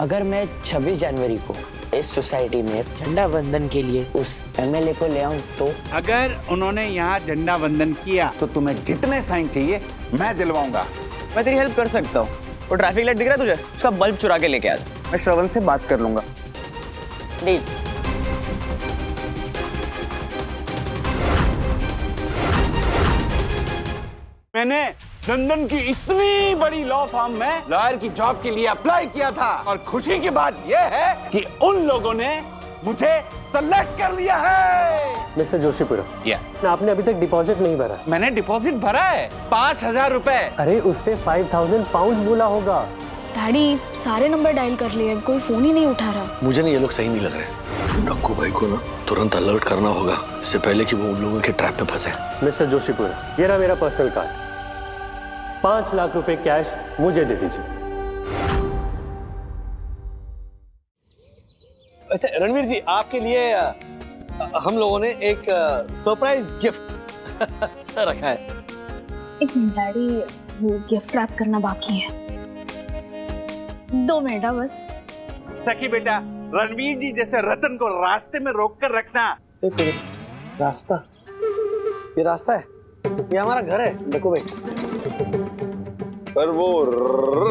अगर मैं 26 जनवरी को इस सोसाइटी में झंडा वंदन के लिए उस एमएलए को ले आऊं तो? अगर उन्होंने यहाँ झंडा वंदन किया तो तुम्हें जितने साइन चाहिए मैं दिलवाऊंगा। मैं तेरी हेल्प कर सकता हूँ। वो ट्रैफिक लाइट दिख रहा है तुझे, उसका बल्ब चुरा के लेके आ जा। मैं श्रवण से बात कर लूंगा। डील। मैंने लंदन की इतनी बड़ी लॉ फर्म में लॉयर की जॉब के लिए अप्लाई किया था और खुशी की बात यह है कि उन लोगों ने मुझे सेलेक्ट कर लिया है। मिस्टर जोशीपुरा, आपने अभी तक डिपॉजिट नहीं भरा। मैंने डिपॉजिट भरा है 5,000 रुपए। अरे उसने 5,000 पाउंड बोला होगा। डैडी सारे नंबर डायल कर लिए, कोई फोन ही नहीं उठा रहा। मुझे नहीं, ये लोग सही नहीं लग रहे। दक्कू भाई को ना तुरंत अलर्ट करना होगा इससे पहले कि वो उन लोगों के ट्रैप में फंसे। मिस्टर जोशीपुरा, ये रहा मेरा पर्सनल कार्ड। 5 लाख रुपए कैश मुझे दे दीजिए। वैसे रणवीर जी, आपके लिए हम लोगों ने एक सरप्राइज गिफ्ट रखा है। एक मिनट डैडी, वो गिफ्ट रैप करना बाकी है। 2 मिनट बस। सखी बेटा, रणवीर जी जैसे रतन को रास्ते में रोक कर रखना। रास्ता? ये रास्ता है? ये हमारा घर है दक्कू भाई। पर वो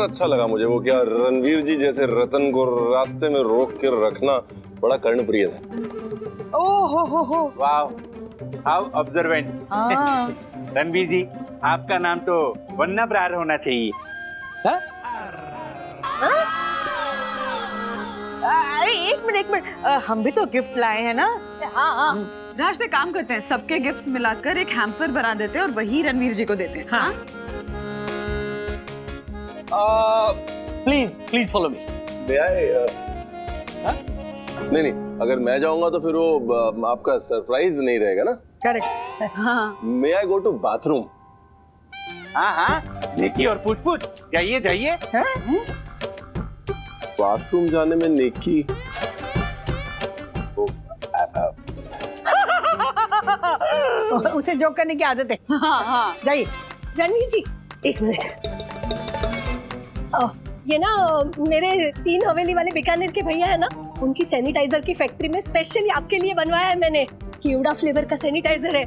अच्छा लगा मुझे, वो क्या रणवीर जी जैसे रतन को रास्ते में रोक कर रखना बड़ा कर्णप्रिय था। ओहो वाह, हाउ ऑब्जर्वेंट। रणवीर जी, आपका नाम तो वन्ना ब्रार होना चाहिए। अरे एक मिनट, हम भी तो गिफ्ट लाए हैं ना। हाँ। रास्ते काम करते हैं, सबके गिफ्ट्स मिलाकर एक हैम्पर बना देते हैं और वही रणवीर जी को देते हैं। हाँ? Please follow me. नहीं, अगर मैं जाऊंगा तो फिर वो आपका सरप्राइज नहीं रहेगा ना। करेक्ट। हाँ। मे आई गो टू बाथरूम? हाँ, नेकी और पूछ जाइए। बाथरूम जाने में नेकी? उसे जोक करने की आदत है। हाँ, जाइए। रणवीर जी, एक मिनट। ये ना मेरे 3 हवेली वाले बीकानेर के भैया है ना, उनकी सैनिटाइजर की फैक्ट्री में स्पेशली आपके लिए बनवाया है मैंने। कीड़ा फ्लेवर का सैनिटाइजर है।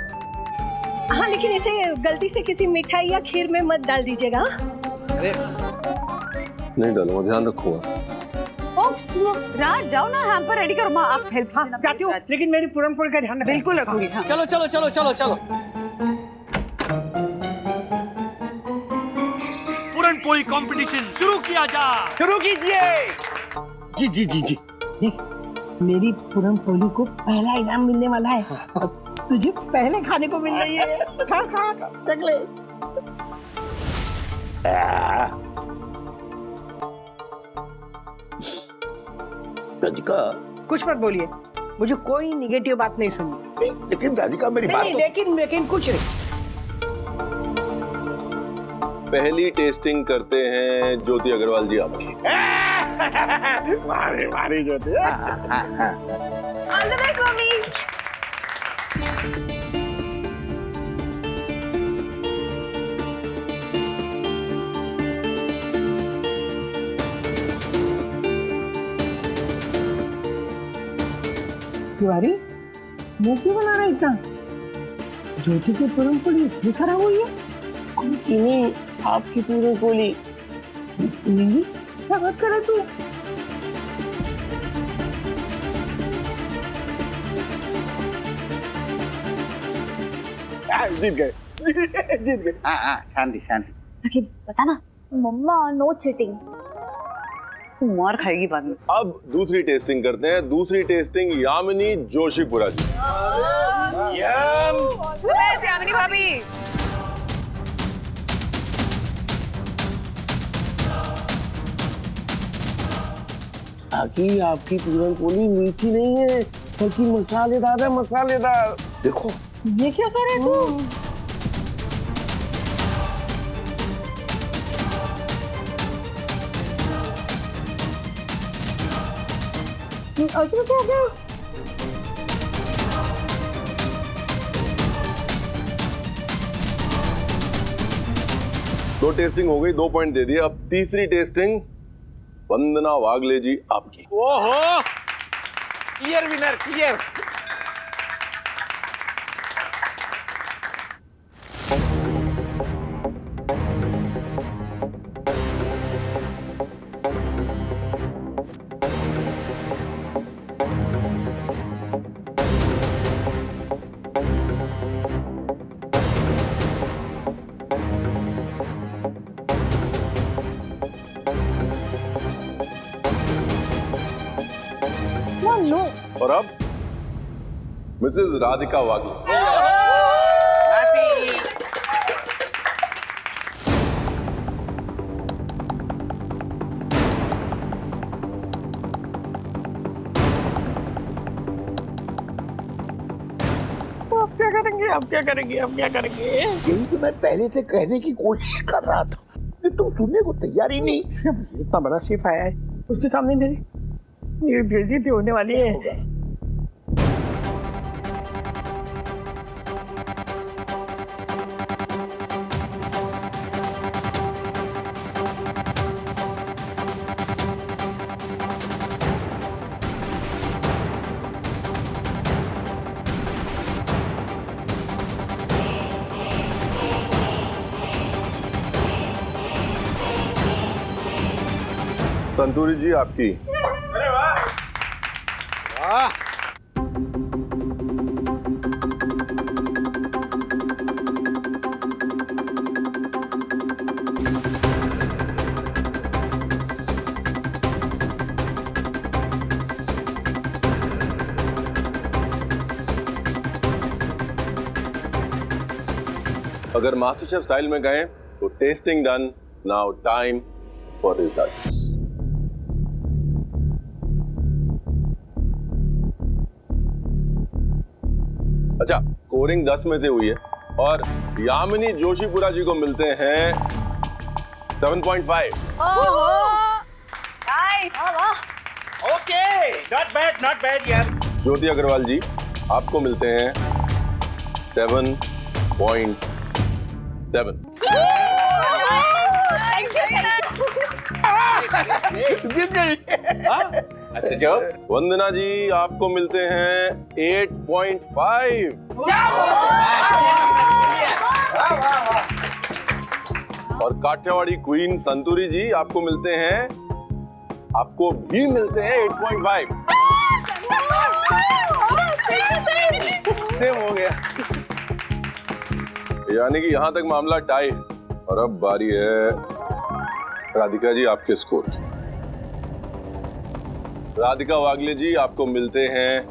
हाँ, लेकिन इसे गलती से किसी मिठाई या खीर में मत डाल दीजिएगा। नहीं डालूंगा, ध्यान रखूंगा। राज जाओ ना, हैम्पर रेडी करो। माँ आप हेल्प जाती हो, लेकिन मेरी पूरन पूरी का ध्यान बिल्कुल रखूंगी। हाँ। चलो। पूरन पोली कंपटीशन शुरू किया जा। शुरू कीजिए। जी। मेरी पूरन पोली को पहला इनाम मिलने वाला है। तुझे पहले खाने को मिल रही है। खा चकले। राधिका, कुछ मत बोलिए, मुझे कोई निगेटिव बात नहीं सुननी। लेकिन राधिका मेरी बात नहीं, लेकिन कुछ नहीं। पहली टेस्टिंग करते हैं ज्योति अग्रवाल जी आपकी। मारी ज्योति। ऑल द बेस्ट मम्मी। तिवारी, मुंह क्यों बना रहा है इतना? ज्योति की पूरन पोली इतनी खराब हुई है? नहीं, आपकी पूरन पोली नहीं, क्या बात कर रहा तू? जीत गए। हाँ, शांति। सखी बता ना। मम्मा नो चीटिंग। मार खाएगी बाद में। अब दूसरी टेस्टिंग करते हैं। दूसरी टेस्टिंग यामिनी जोशीपुरा जी। यामिनी भाभी। ताकि आपकी पूरन पोली मीठी नहीं है, बल्कि मसालेदार है, मसालेदार। देखो ये क्या कर रहे तू? अच्छा क्या? दो टेस्टिंग हो गई, 2 पॉइंट दे दिए। अब तीसरी टेस्टिंग वंदना वागले जी आपकी। ओहो, क्लियर विनर, क्लियर। और अब मिसेस राधिका वागले। यही तो मैं पहले से कहने की कोशिश कर रहा था, तुम सुनने को तैयार ही नहीं। इतना बड़ा शेफ आया है, उसके सामने मेरी बेइज्जती होने वाली है। संतूरी जी आपकी। अरे वाह, वाह। अगर मास्टर शेफ स्टाइल में गए तो testing done, now time for results. अच्छा, स्कोरिंग 10 में से हुई है और यामिनी जोशीपुरा जी को मिलते हैं 7.5। ओके, नॉट बैड यार। ज्योति अग्रवाल जी आपको मिलते हैं 7.7। जीत गई। अच्छा जो वंदना जी आपको मिलते हैं 8.5। और काठियावाड़ी क्वीन संतूरी जी आपको मिलते हैं 8.5। सेम हो गया। यानी कि यहां तक मामला टाई। और अब बारी है राधिका जी आपके स्कोर की। राधिका वागले जी आपको मिलते हैं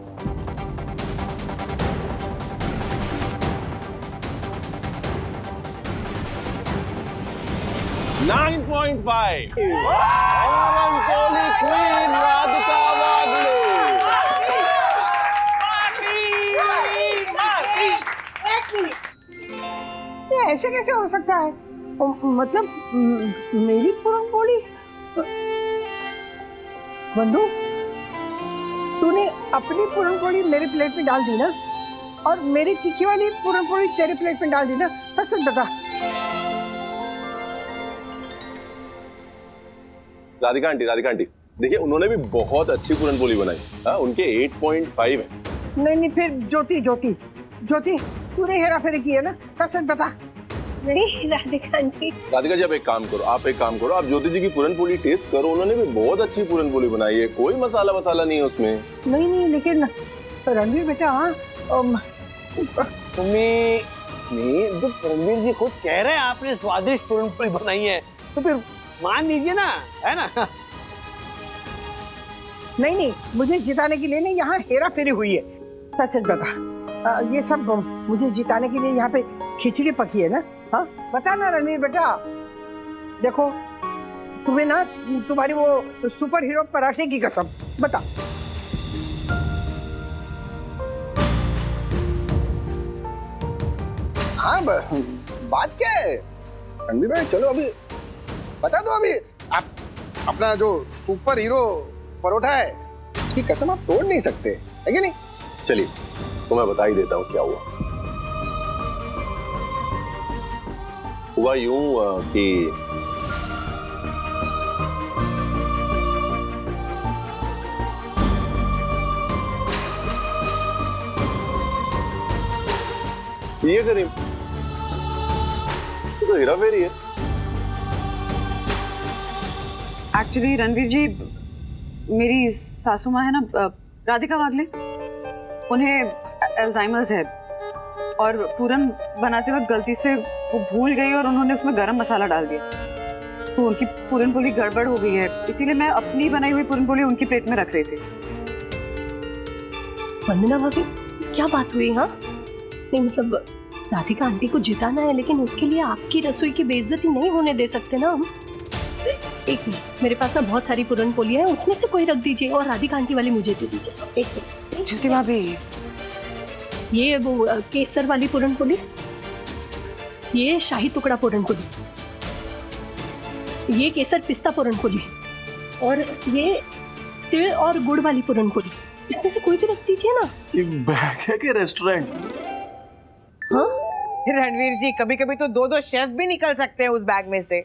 9.5। क्वीन राधिका वागले। ऐसे कैसे हो सकता है? मतलब मेरी पूरन पोली बंधु, तूने अपनी पूरन पोली मेरी प्लेट में डाल दी ना, और मेरी तीखी वाली पूरन पोली तेरी प्लेट में डाल दी ना? सच सच बता। राधिका आंटी देखिए, उन्होंने भी बहुत अच्छी पूरन पोली बनाई। उनके 8.5 है। नहीं फिर ज्योति तूने हेरा फेरी की है ना? सच सच बता। नहीं राधिका आंटी। राधिका जी आप एक काम करो, आप ज्योति जी की पूरन पोली टेस्ट करो। उन्होंने भी बहुत अच्छी पूरन पोली बनाई है, कोई मसाला नहीं है उसमें। नहीं लेकिन रणवीर बेटा, तुम्हें जो रणवीर जी खुद कह रहे हैं आपने स्वादिष्ट पूरन पोली बनाई है, तो फिर मान लीजिए ना, है ना? नहीं मुझे जिताने के लिए नहीं, यहाँ हेरा फेरी हुई है। सच सच बता, ये सब मुझे जिताने के लिए यहाँ पे खिचड़ी पकी है ना? हाँ बता ना रणवीर बेटा। देखो तुम्हें ना, तुम्हारी वो सुपर हीरो पराठे की कसम, बता। हाँ बात क्या है रणवीर भाई? चलो अभी बता दो। अभी आप अपना जो सुपर हीरो परोठा है उसकी कसम आप तोड़ नहीं सकते, है कि नहीं? चलिए तो मैं बता ही देता हूँ क्या हुआ यूं कि ये करीम तो हेरा फेरी है। एक्चुअली रणवीर जी, मेरी सासू माँ है ना, राधिका वागले, उन्हें अल्जाइमर्स है और पूरन बनाते वक्त गलती से वो भूल गई और उन्होंने उसमें गरम मसाला डाल दिया, तो उनकी पूरन पोली गड़बड़ हो गई है। इसीलिए मैं अपनी बनाई हुई पूरन पोली उनकी प्लेट में रख रही थी। वंदना भाभी, क्या बात हुई? हाँ नहीं, मतलब राधिका आंटी को जिताना है, लेकिन उसके लिए आपकी रसोई की बेइज्जती नहीं होने दे सकते ना हम। एक मिनट, मेरे पास अब बहुत सारी पूरन पोलियां हैं, उसमें से कोई रख दीजिए और राधिका आंटी वाली मुझे दे दीजिए। एक मिनट। ज्योति भाभी, ये वो केसर वाली पूरन पोली, ये शाही टुकड़ा पूरन पोली, ये केसर पिस्ता पूरन पोली, और ये तिल और गुड़ वाली पूरन पोली। इसमें से कोई भी रख दीजिए ना। एक बैग है कि रेस्टोरेंट? हाँ रणवीर जी, कभी कभी तो 2-2 शेफ भी निकल सकते हैं उस बैग में से।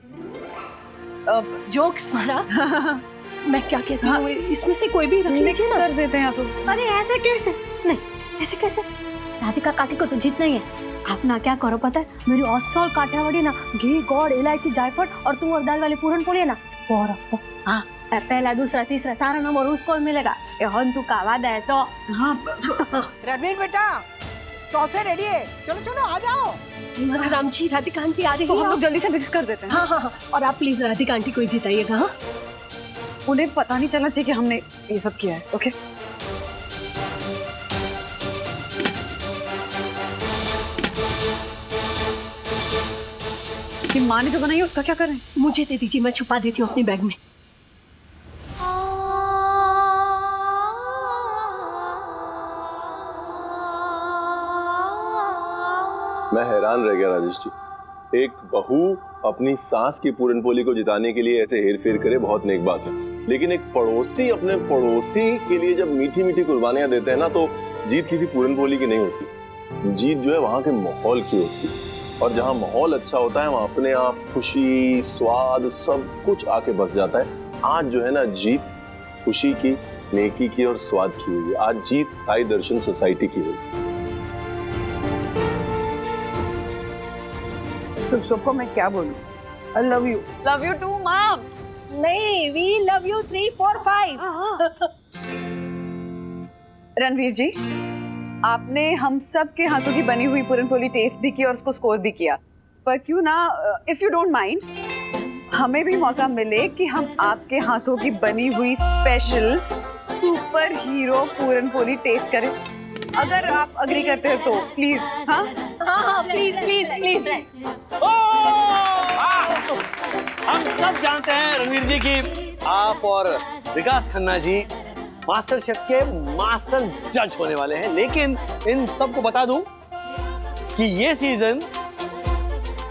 जोक्स मारा। मैं क्या कहती हूँ, इसमें से कोई भी रख लीजिए ना। कर देते हैं आप। अरे ऐसे कैसे? नहीं ऐसे कैसे? राधिका काकी को तो जीतना ही है। आप ना क्या करो पता है, मेरी असल काठावाड़ी ना घी गोड़ इलायची जायफल और तुअर दाल वाली पूरन पोली है ना, वो रखो। हाँ, पहला दूसरा तीसरा सारा नंबर उसको मिलेगा। ये हंतु का वादा है तो। हाँ रणवीर बेटा, टॉफी रेडी है, चलो चलो आ जाओ। राम जी, राधिका आंटी आ रही तो है। हम लोग जल्दी से मिक्स कर देते हैं। हाँ हाँ हाँ, और आप प्लीज राधिका आंटी को ही जिताइएगा। हाँ, उन्हें पता नहीं चलना चाहिए कि हमने ये सब किया है। ओके, कि माँ ने जो बनाई है उसका क्या करें? मुझे दे दीजिए, मैं छुपा देती हूँ अपनी बैग में। मैं हैरान रह गया राजेश जी। एक बहू अपनी सास की पूरन पोली को जिताने के लिए ऐसे हेर फेर करे, बहुत नेक बात है, लेकिन एक पड़ोसी अपने पड़ोसी के लिए जब मीठी मीठी कुर्बानियां देते हैं ना, तो जीत किसी पूरन पोली की नहीं होती, जीत जो है वहां के माहौल की होती है। और जहां माहौल अच्छा होता है वहां अपने आप खुशी स्वाद सब कुछ आके बस जाता है। आज जो है ना, जीत खुशी की, नेकी की और स्वाद की हुई है। आज जीत साई दर्शन सोसाइटी की हुई। तुम सबको मैं क्या बोलूं? I love you. Love you too mom. नहीं, we love you 3, 4, 5। Ranveer ji, आपने हम सब के हाथों की बनी हुई पूरन पोली टेस्ट भी की और उसको स्कोर भी किया, पर क्यों ना, इफ यू डोंट माइंड, हमें भी मौका मिले कि हम आपके हाथों की बनी हुई special super hero puran poli test करें। अगर आप अग्री करते हो तो प्लीज। हाँ हाँ हाँ, प्लीज प्लीज प्लीज। हम सब जानते हैं रणवीर जी की आप और विकास खन्ना जी मास्टर शेफ के मास्टर जज होने वाले हैं, लेकिन इन सबको बता दूं कि ये सीजन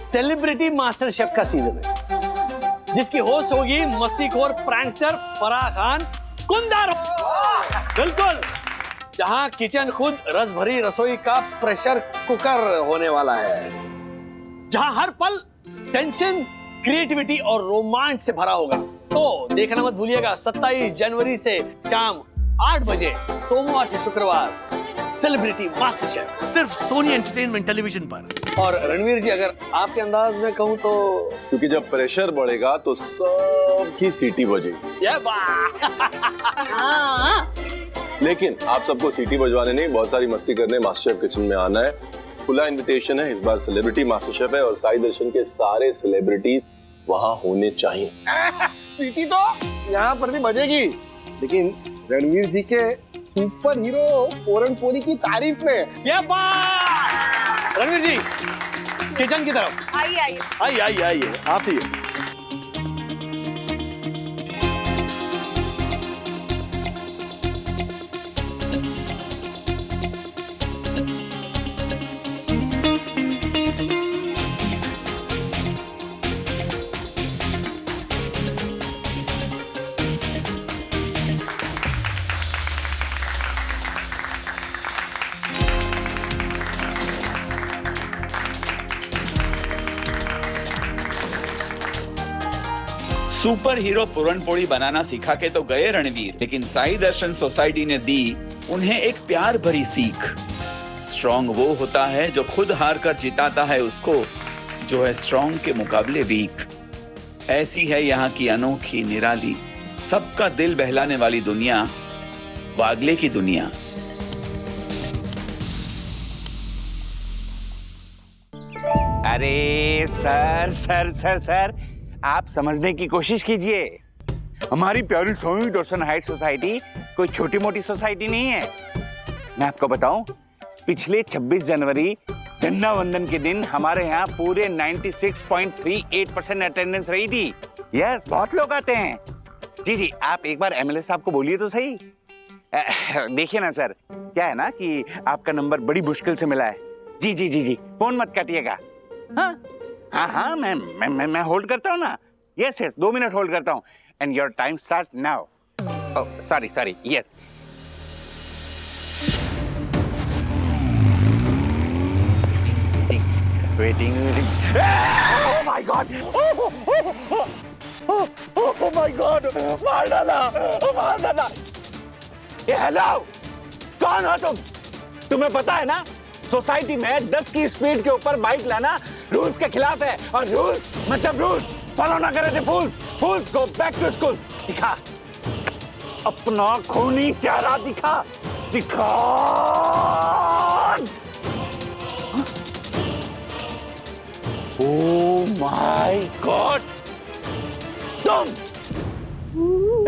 सेलिब्रिटी मास्टर शेफ का सीजन है, जिसकी होस्ट होगी मस्तीखोर प्रैंकस्टर फराह खान कुंदर। बिल्कुल, जहां किचन खुद रस भरी रसोई का प्रेशर कुकर होने वाला है, जहां हर पल टेंशन, क्रिएटिविटी और रोमांच से भरा होगा। तो देखना मत भूलिएगा 27 जनवरी से शाम 8 बजे, सोमवार से शुक्रवार, सेलिब्रिटी मास्टर शेफ, सिर्फ सोनी एंटरटेनमेंट टेलीविजन पर। और रणवीर जी, अगर आपके अंदाज में कहूं तो, क्योंकि जब प्रेशर बढ़ेगा तो सबकी सीटी बजेगी। ये बात। लेकिन आप सबको सीटी बजवाने नहीं, बहुत सारी मस्ती करने मास्टर शेफ किचन में आना है। खुला इनविटेशन है। इस बार सेलिब्रिटी मास्टर शेफ है और साई दर्शन के सारे सेलिब्रिटीज वहां होने चाहिए। सीटी तो यहाँ पर भी बजेगी, लेकिन रणवीर जी के सुपर हीरो पूरन पोली की तारीफ में। ये बात। रणवीर जी, किचन की तरफ आइए आइए आइए आइए आइए, आप ही। सुपर हीरो पूरन पोली बनाना सिखा के तो गए रणवीर, लेकिन साई दर्शन सोसाइटी ने दी उन्हें एक प्यार भरी सीख। स्ट्रांग वो होता है जो खुद हार कर जिताता है उसको जो है स्ट्रांग के मुकाबले वीक। ऐसी है यहाँ की अनोखी, निराली, सबका दिल बहलाने वाली दुनिया, वागले की दुनिया। अरे सर सर सर सर, आप समझने की कोशिश कीजिए। हमारी प्यारी स्वामी दर्शन हाइट सोसाइटी कोई छोटी मोटी सोसाइटी नहीं है। मैं आपको बताऊं, पिछले 26 जनवरी झंडा वंदन के दिन हमारे यहाँ पूरे 96.38% अटेंडेंस रही थी। यस, बहुत लोग आते हैं। जी जी, आप एक बार एमएलए साहब को बोलिए तो सही। देखिए ना सर, क्या है ना कि आपका नंबर बड़ी मुश्किल से मिला है। जी जी जी जी, फोन मत काटिएगा। हाँ हाँ हाँ, मैं होल्ड करता हूँ ना। यस यस, 2 मिनट होल्ड करता हूँ। And your time start now. Oh sorry sorry, yes. Waiting. Oh my God! Oh my God! मार डाला, मार डाला। ये हेलो, कौन हो तुम? तुम्हें पता है ना, सोसाइटी में 10 की स्पीड के ऊपर बाइक लाना रूल्स के खिलाफ है, और रूल्स मतलब रूल्स फॉलो ना करे थे फूल्स गो बैक टू स्कूल। दिखा अपना खूनी चेहरा, दिखा। Oh my God! तुम!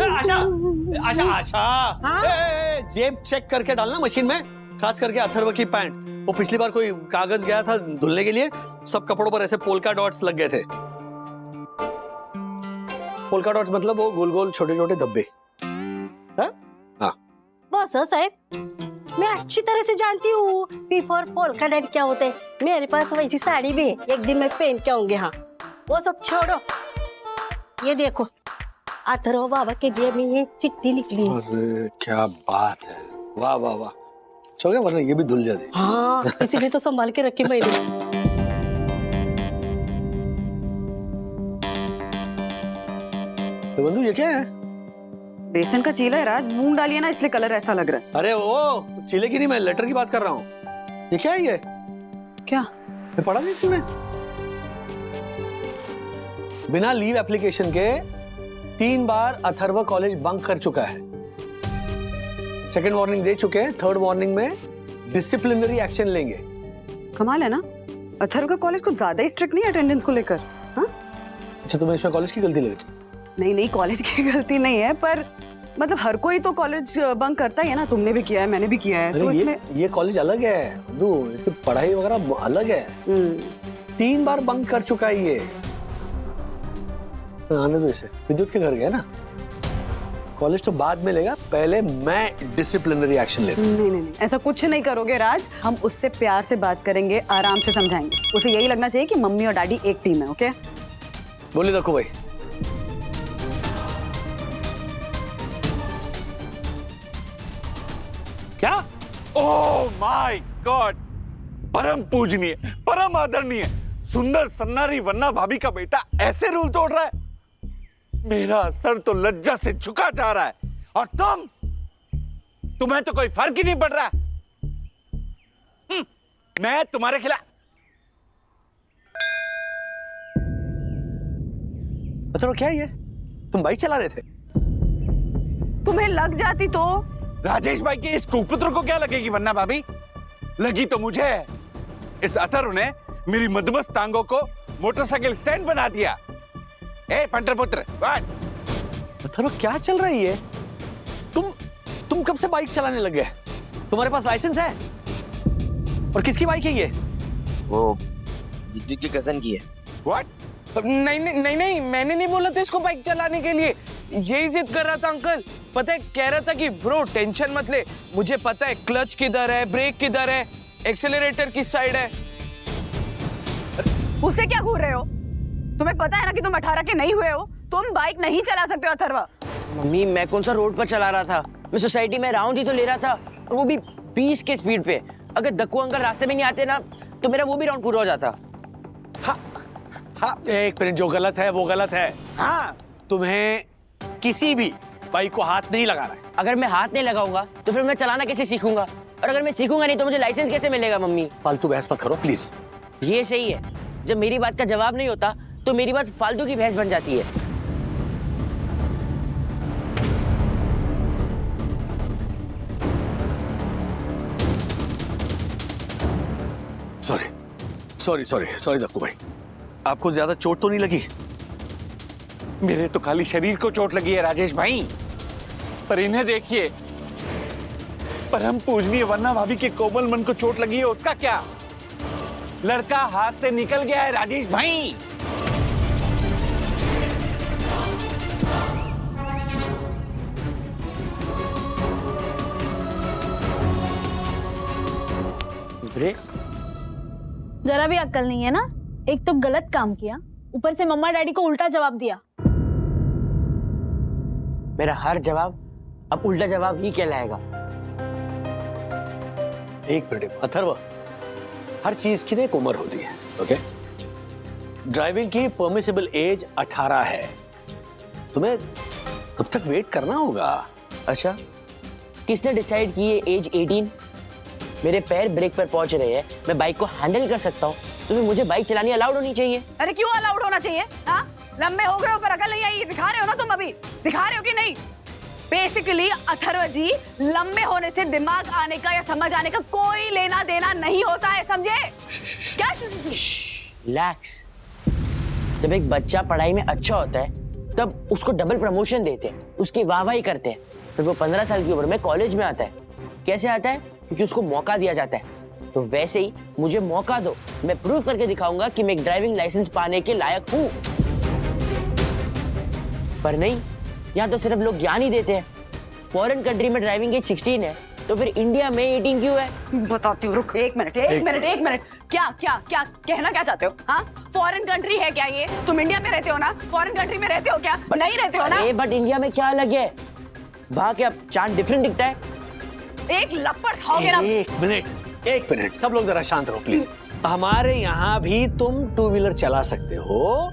आशा, आशा, आशा, जेब चेक करके डालना मशीन में, खास करके अथर्व की पैंट। वो पिछली बार कोई कागज गया था धुलने के लिए, सब कपड़ों पर ऐसे पोल्का डॉट्स लग गए थे। पोल्का डॉट्स मतलब वो गोल गोल छोटे छोटे धब्बे। हाँ बस साहब, मैं अच्छी तरह से जानती हूँ पी फॉर पोल्का डॉट क्या होते हैं। मेरे पास वैसी साड़ी भी है, एक दिन मैं पहन के आऊंगी। हाँ, वो सब छोड़ो, ये देखो अथर्व बाबा के जेब में ये चिट्ठी निकली है। अरे क्या बात है, वाह वाह वाह। चलो, वरना ये भी धुल जाती। हाँ, इसीलिए तो संभाल के रखी मैंने। तो बंधु, ये क्या है? बेसन का चीला है राज, मूंग डालिए ना, इसलिए कलर ऐसा लग रहा है। अरे वो चीले की नहीं, मैं लेटर की बात कर रहा हूँ। ये क्या है? ये क्या? ये पढ़ा नहीं तूने? बिना लीव एप्लीकेशन के 3 बार अथर्व कॉलेज बंक कर चुका है। सेकंड वार्निंग दे चुके हैं, थर्ड वार्निंग में डिसिप्लिनरी एक्शन लेंगे। कमाल है ना, अथर्व का कॉलेज कुछ ज्यादा ही स्ट्रिक्ट नहीं है अटेंडेंस को लेकर। हाँ, अच्छा, तुम्हें इसमें कॉलेज की गलती लगी? नहीं, कॉलेज की गलती नहीं है, पर मतलब हर कोई तो कॉलेज बंक करता ही है ना। तुमने भी किया है, मैंने भी किया है। तो ये कॉलेज अलग है बंधु, इसकी पढ़ाई वगैरह अलग है। 3 बार बंक कर चुका है ये। आने दो इसे, विद्युत के घर गया ना। कॉलेज तो बाद में लेगा, पहले मैं डिसिप्लिनरी एक्शन लेगा। नहीं, ऐसा कुछ नहीं करोगे राज। हम उससे प्यार से बात करेंगे, आराम से समझाएंगे। उसे यही लगना चाहिए कि मम्मी और डैडी एक टीम है। ओके, बोलिए देखो भाई। क्या? ओह माय गॉड! परम पूजनीय, परम आदरणीय, सुंदर सन्नारी वन्ना भाभी का बेटा ऐसे रूल तोड़ रहा है। मेरा सर तो लज्जा से झुका जा रहा है, और तुम्हें तो कोई फर्क ही नहीं पड़ रहा। मैं तुम्हारे खिलाफ। बताओ क्या ये? तुम बाइक चला रहे थे? तुम्हें लग जाती तो? राजेश भाई के इस कुपुत्र को क्या लगेगी वन्ना भाभी? लगी तो मुझे है। इस अथर्व ने मेरी मदमस्त टांगों को मोटरसाइकिल स्टैंड बना दिया। ए पंटरपुत्र, अथर्व क्या चल रही है? तुम कब से बाइक चलाने लग गए? तुम्हारे पास लाइसेंस है? और किसकी बाइक है ये? वो विद्युत की कजन की है। What? नहीं, मैंने नहीं बोला था इसको बाइक चलाने के लिए। यही जिद कर रहा था अंकल। पता है, कह रहा था कि ब्रो टेंशन मत ले, मुझे पता है क्लच किधर है, ब्रेक किधर है, एक्सेलरेटर किस साइड है। उसे क्या घूर रहे हो? तुम्हें पता है ना कि तुम 18 के नहीं हुए हो, तुम बाइक नहीं चला सकते हो अथर्व। मम्मी, मैं कौन सा रोड पर चला रहा था? मैं सोसाइटी में राउंड ही तो ले रहा था, और वो भी 20 के स्पीड पे। अगर दक्कू अंकल रास्ते में नहीं आते ना, तो मेरा वो भी राउंड पूरा हो जाता। हाँ, एक मिनट, जो गलत है वो गलत है। हाँ, तुम्हें किसी भी बाइक को हाथ नहीं लगाना है। अगर मैं हाथ नहीं लगाऊंगा तो फिर मैं चलाना कैसे सीखूंगा? और अगर मैं सीखूंगा नहीं तो मुझे लाइसेंस कैसे मिलेगा मम्मी? फालतू बहस मत करो प्लीज। ये सही है, जब मेरी बात का जवाब नहीं होता तो मेरी बात फालतू की बहस बन जाती है। Sorry sorry sorry sorry Dakku भाई, आपको ज्यादा चोट तो नहीं लगी? मेरे तो खाली शरीर को चोट लगी है राजेश भाई, पर इन्हें देखिए, परम पूजनीय वरना भाभी के कोमल मन को चोट लगी है, उसका क्या? लड़का हाथ से निकल गया है राजेश भाई। जरा भी अक्ल नहीं है ना, एक तो गलत काम किया, ऊपर से मम्मा डैडी को उल्टा जवाब दिया। मेरा हर जवाब अब उल्टा जवाब ही कहलाएगा। एक मिनट अथर्व, हर चीज की ना एक उम्र होती है, ओके? ड्राइविंग की परमिसिबल एज 18 है, तुम्हें तब तक वेट करना होगा। अच्छा, किसने डिसाइड की ये एज 18? मेरे पैर ब्रेक पर पहुंच रहे हैं, मैं बाइक को हैंडल कर सकता हूँ, तो मुझे बाइक चलानी अलाउड होनी चाहिए। अरे क्यों अलाउड होना चाहिए? हाँ, लंबे हो गए हो पर अकल नहीं आई, दिखा रहे हो ना तुम, अभी दिखा रहे हो कि नहीं? बेसिकली अथर्व जी, लंबे होने से दिमाग आने का या समझ आने का कोई लेना देना नहीं होता है, समझे? क्या? रिलैक्स। जब एक बच्चा पढ़ाई में अच्छा होता है तब उसको डबल प्रमोशन देते हैं, उसकी वाहवाही करते हैं, फिर वो 15 साल की उम्र में कॉलेज में आता है। कैसे आता है? क्योंकि उसको मौका दिया जाता है। तो वैसे ही मुझे मौका दो, मैं प्रूव करके दिखाऊंगा कि मैं एक ड्राइविंग लाइसेंस पाने के लायक हूं। पर नहीं, यहाँ तो सिर्फ लोग ज्ञान ही देते हैं। फॉरेन कंट्री में ड्राइविंग एज 16 है, तो फिर इंडिया में 18 क्यों है? बताती हूँ, रुक एक मिनट। क्या क्या क्या कहना क्या चाहते हो? हाँ, फॉरेन कंट्री है क्या ये? तुम इंडिया में रहते हो ना, फॉरेन कंट्री में रहते हो क्या? नहीं रहते हो ना? बट इंडिया में क्या अलग है? वहाँ क्या चांद डिफरेंट दिखता है? एक लपड़ खाओगे ना? एक मिनट, सब लोग जरा शांत रहो प्लीज। हमारे यहाँ भी तुम 2 व्हीलर चला सकते हो,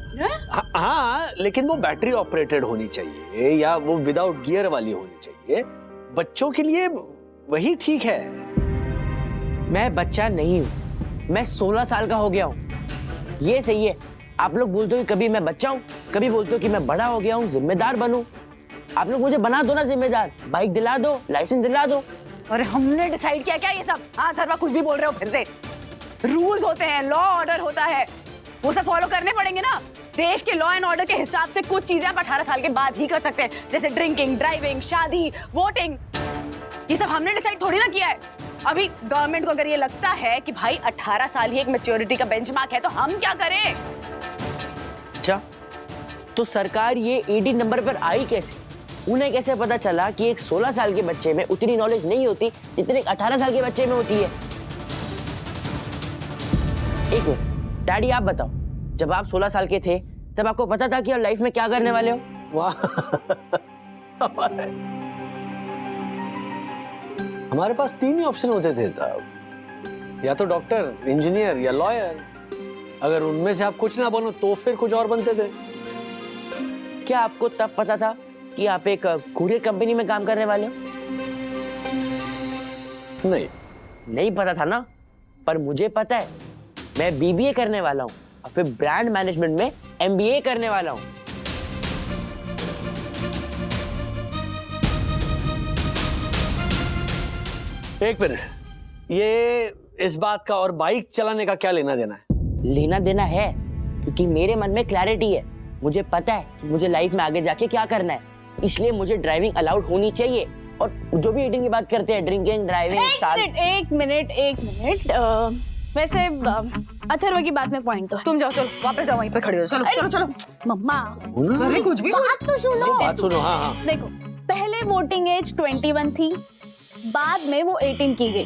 हाँ, लेकिन वो बैटरी ऑपरेटेड होनी चाहिए या वो विदाउट गियर वाली होनी चाहिए। बच्चों के लिए वही ठीक है। मैं बच्चा नहीं हूँ, मैं 16 साल का हो गया हूँ। ये सही है। आप लोग बोलते हो कि कभी मैं बच्चा हूँ, कभी बोलते हो कि मैं बड़ा हो गया हूँ, जिम्मेदार बनूं। आप लोग मुझे बना दो ना जिम्मेदार, बाइक दिला दो, लाइसेंस दिला दो। अरे हमने डिसाइड किया क्या ये सब? हाँ अथर्वा, कुछ भी बोल रहे हो फिर से। रूल्स होते हैं, लॉ ऑर्डर होता है, वो सब फॉलो करने पड़ेंगे ना। देश के लॉ एंड ऑर्डर के हिसाब से कुछ चीजें आप 18 साल के बाद ही कर सकते हैं, जैसे ड्रिंकिंग, ड्राइविंग, शादी, वोटिंग। ये सब हमने डिसाइड थोड़ी ना किया है। अभी गवर्नमेंट को अगर ये लगता है कि भाई 18 साल ही एक मैच्योरिटी का बेंचमार्क है, तो हम क्या करें? अच्छा, तो सरकार ये 18 नंबर पर आई कैसे? उन्हें कैसे पता चला कि एक 16 साल के बच्चे में उतनी नॉलेज नहीं होती जितनी एक 18 साल के बच्चे में होती है? एक मिनट, डैडी आप बताओ, जब आप 16 साल के थे तब आपको पता था कि आप लाइफ में क्या करने वाले हो? वाह, हमारे पास 3 ही ऑप्शन होते थे तब, या तो डॉक्टर, इंजीनियर या लॉयर। अगर उनमें से आप कुछ ना बनो तो फिर कुछ और बनते थे। क्या आपको तब पता था कि आप एक कुरियर कंपनी में काम करने वाले हो? नहीं पता था ना, पर मुझे पता है। मैं BBA करने वाला हूँ और फिर ब्रांड मैनेजमेंट में MBA करने वाला हूँ। एक मिनट, ये इस बात का और बाइक चलाने का क्या लेना देना है? लेना देना है, क्योंकि मेरे मन में क्लैरिटी है। मुझे पता है कि मुझे लाइफ में आगे जाके क्या करना है, इसलिए मुझे ड्राइविंग अलाउड होनी चाहिए। और जो भी 18 की बात करते हैं, ड्रिंकिंग, ड्राइविंग, एक मिनट, वैसे अथर्व की बात में पॉइंट तो है। तुम जाओ, चलो वापस जाओ, वहीं पे खड़ी हो। चलो मम्मा, अरे कुछ भी बात तो सुनो। बात सुनो। हाँ। देखो, पहले वोटिंग एज 21 थी, बाद में वो 18 की गई,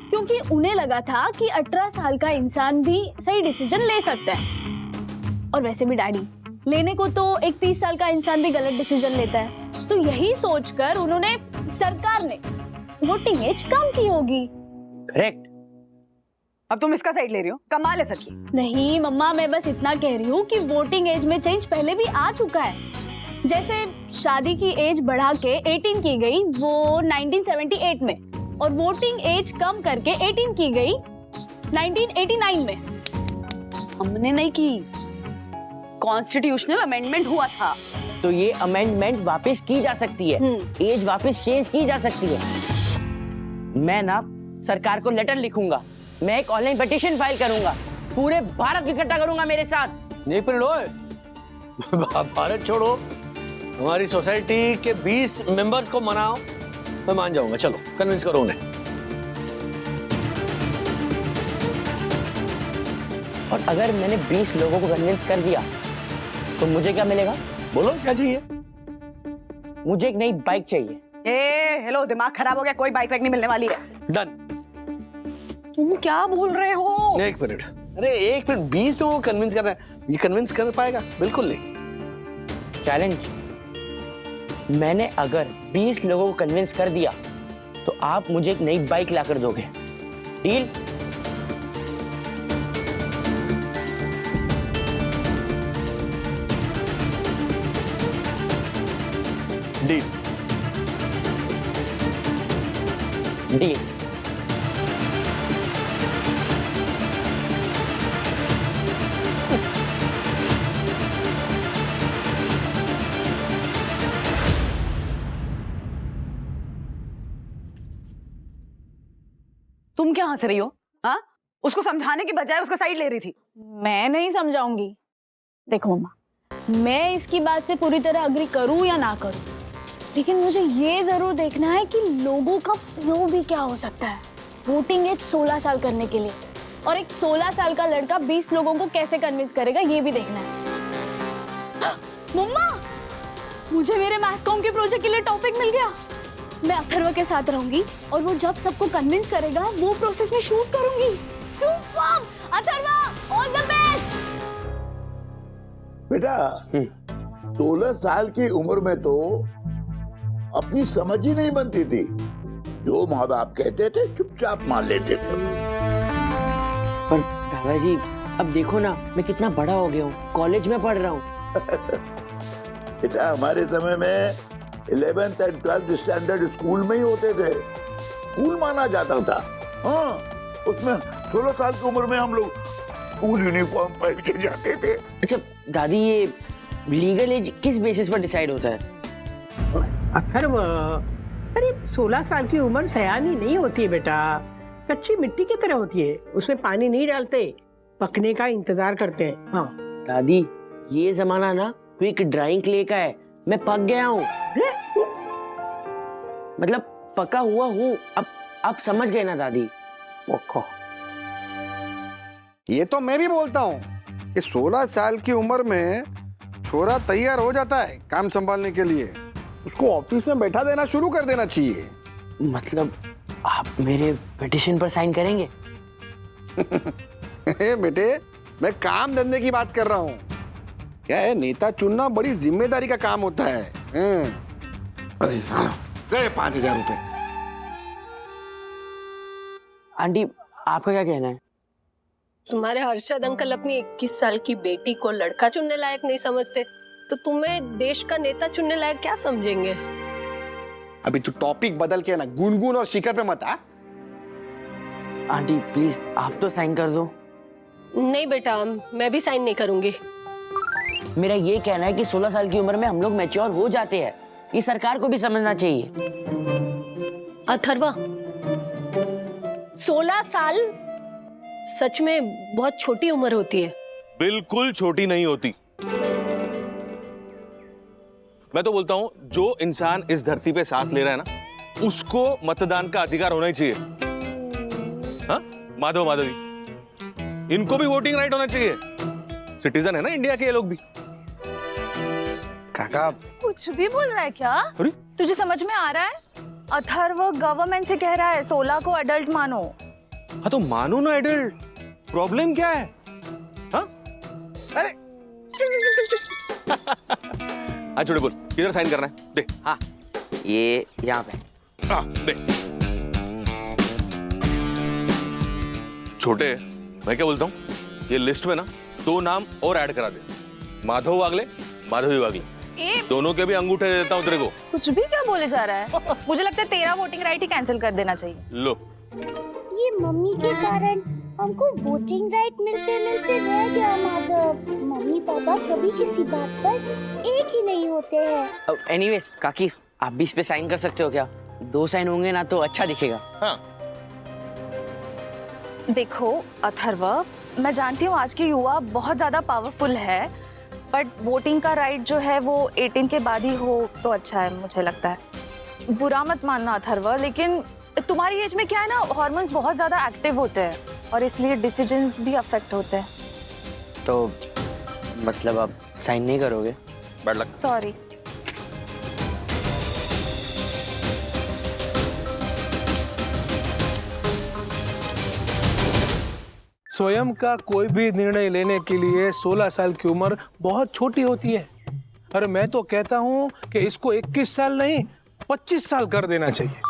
क्योंकि उन्हें लगा था कि 18 साल का इंसान भी सही डिसीजन ले सकता है। और वैसे भी डैडी, लेने को तो एक 30 साल का इंसान भी गलत डिसीजन लेता है। तो यही सोचकर उन्होंने, सरकार ने वोटिंग एज कम की होगी। करेक्ट। अब तुम इसका साइड ले रही हो? कमाल है सखी। नहीं मम्मा, मैं बस इतना कह रही हूँ कि वोटिंग एज में चेंज पहले भी आ चुका है। जैसे शादी की एज बढ़ा के 18 की गई, वो 1978 में, और वोटिंग एज कम करके 18 की गई 1989 में। हमने नहीं की, कॉन्स्टिट्यूशनल अमेंडमेंट हुआ था। तो ये अमेंडमेंट वापस की जा सकती है, एज वापस चेंज की जा सकती है। मैं ना सरकार को लेटर लिखूंगा, मैं एक ऑनलाइन पिटीशन फाइल करूंगा, पूरे भारत को इकट्ठा करूंगा मेरे साथ। नहीं परिणोय, भारत छोड़ो, हमारी सोसाइटी के 20 मेंबर्स को मनाओ, मैं मान जाऊंगा। चलो कन्विंस करो उन्हें। और अगर मैंने 20 लोगों को कन्विंस कर दिया तो मुझे क्या मिलेगा? बोलो क्या चाहिए? मुझे एक नई बाइक चाहिए। हेलो, दिमाग खराब हो गया? कोई बाइक वाइक नहीं मिलने वाली है। डन। तुम क्या बोल रहे हो? एक मिनट, अरे एक मिनट, 20 लोगों को कन्विंस कर रहे हैं, ये कन्विंस कर पाएगा? बिल्कुल नहीं। चैलेंज, मैंने अगर 20 लोगों को कन्विंस कर दिया तो आप मुझे एक नई बाइक लाकर दोगे। डील? डील। डील। तुम क्या हंस रही हो? हाँ, उसको समझाने की बजाय उसका साइड ले रही थी। मैं नहीं समझाऊंगी। देखो मम्मा, मैं इसकी बात से पूरी तरह अग्री करूं या ना करूं, लेकिन मुझे ये जरूर देखना है कि लोगों का POV क्या हो सकता है वोटिंग एज 16 साल करने के लिए, और एक 16 साल का लड़का 20 लोगों को कैसे कन्विंस करेगा ये भी देखना है। मम्मा, मुझे मेरे मैथ्स कॉम के प्रोजेक्ट के लिए टॉपिक मिल गया। मैं अथर्व के साथ रहूंगी और वो जब सबको कन्विंस करेगा वो प्रोसेस में शूट करूंगी। Super! Atharva, all the best. बेटा 16 साल की उम्र में तो अपनी समझ ही नहीं बनती थी, जो माँ बाप कहते थे चुपचाप मान लेते थे। पर दादाजी अब देखो ना, मैं कितना बड़ा हो गया हूँ, कॉलेज में पढ़ रहा हूँ। बेटा हमारे समय में 11th and 12th standard school में ही होते थे, स्कूल माना जाता था। हाँ, उसमें 16 साल की उम्र में हम लोग स्कूल यूनिफॉर्म पहन के जाते थे। अच्छा दादी, ये लीगल एज किस बेसिस पर डिसाइड होता है? अथर्व, अरे 16 साल की उम्र सयानी नहीं होती है बेटा, कच्ची मिट्टी की तरह होती है, उसमें पानी नहीं डालते, पकने का इंतजार करते हैं। हाँ दादी, ये जमाना ना क्विक ड्राइंग क्ले का है, मैं पक गया हूँ, मतलब पका हुआ हूँ। अब आप समझ गए ना दादी? ये तो मैं भी बोलता हूँ कि 16 साल की उम्र में छोरा तैयार हो जाता है काम संभालने के लिए, उसको ऑफिस में बैठा देना शुरू कर देना चाहिए। मतलब आप मेरे पिटीशन पर साइन करेंगे? बेटे, मैं काम धंधे की बात कर रहा हूँ। क्या है, नेता चुनना बड़ी जिम्मेदारी का काम होता है। गए 5000 रुपए। आंटी, आपका क्या कहना है? तुम्हारे हर्षद अंकल अपनी 21 साल की बेटी को लड़का चुनने लायक नहीं समझते, तो तुम्हें देश का नेता चुनने लायक क्या समझेंगे? अभी तू टॉपिक बदल के ना गुनगुन और शिखर पे मत आ। आंटी प्लीज आप तो साइन कर दो। नहीं बेटा, मैं भी साइन नहीं करूंगी। मेरा ये कहना है कि 16 साल की उम्र में हम लोग मैच्योर हो जाते हैं, ये सरकार को भी समझना चाहिए। अथर्वा, 16 साल सच में बहुत छोटी उम्र होती है। बिल्कुल छोटी नहीं होती। मैं तो बोलता हूं जो इंसान इस धरती पे सांस ले रहा है ना, उसको मतदान का अधिकार होना ही चाहिए। हाँ, माधव माधवी, इनको भी वोटिंग राइट होना चाहिए। सिटीजन है ना इंडिया के ये लोग भी। काका कुछ भी बोल रहा है क्या? तुझे समझ में आ रहा है? अथर्व गवर्नमेंट से कह रहा है 16 को एडल्ट मानो। हाँ तो मानो ना एडल्ट, प्रॉब्लम क्या है? हाँ? अरे हाँ छोटे बोल, किधर साइन करना है? दे। हाँ, ये यहाँ पे। हाँ दे। छोटे, मैं क्या बोलता हूँ, ये लिस्ट में ना 2 नाम और ऐड करा दे, माधव वागले, माधवी वागले। दोनों के भी अंगूठे दे देता हूँ तेरे को। कुछ भी क्या बोले जा रहा है? मुझे लगता है तेरा वोटिंग राइट ही कैंसिल कर देना चाहिए। लो, ये मम्मी के कारण हमको वोटिंग राइट मिलते मिलते रह गया माधव। मम्मी पापा कभी किसी बात पर एक ही नहीं होते हैं। एनीवेज काकी, आप भी इस पे साइन कर सकते हो क्या? 2 साइन होंगे ना तो अच्छा दिखेगा। हाँ। देखो अथर्व, मैं जानती हूँ आज के युवा बहुत ज्यादा पावरफुल है, बट वोटिंग का राइट जो है वो 18 के बाद ही हो तो अच्छा है, मुझे लगता है। बुरा मत मानना अथर्व, लेकिन तुम्हारी एज में क्या है ना, हार्मोन्स बहुत ज्यादा एक्टिव होते हैं और इसलिए डिसीजंस भी अफेक्ट होते हैं। तो मतलब आप साइन नहीं करोगे? Bad luck. सॉरी। स्वयं का कोई भी निर्णय लेने के लिए 16 साल की उम्र बहुत छोटी होती है। अरे मैं तो कहता हूं कि इसको 21 साल नहीं 25 साल कर देना चाहिए।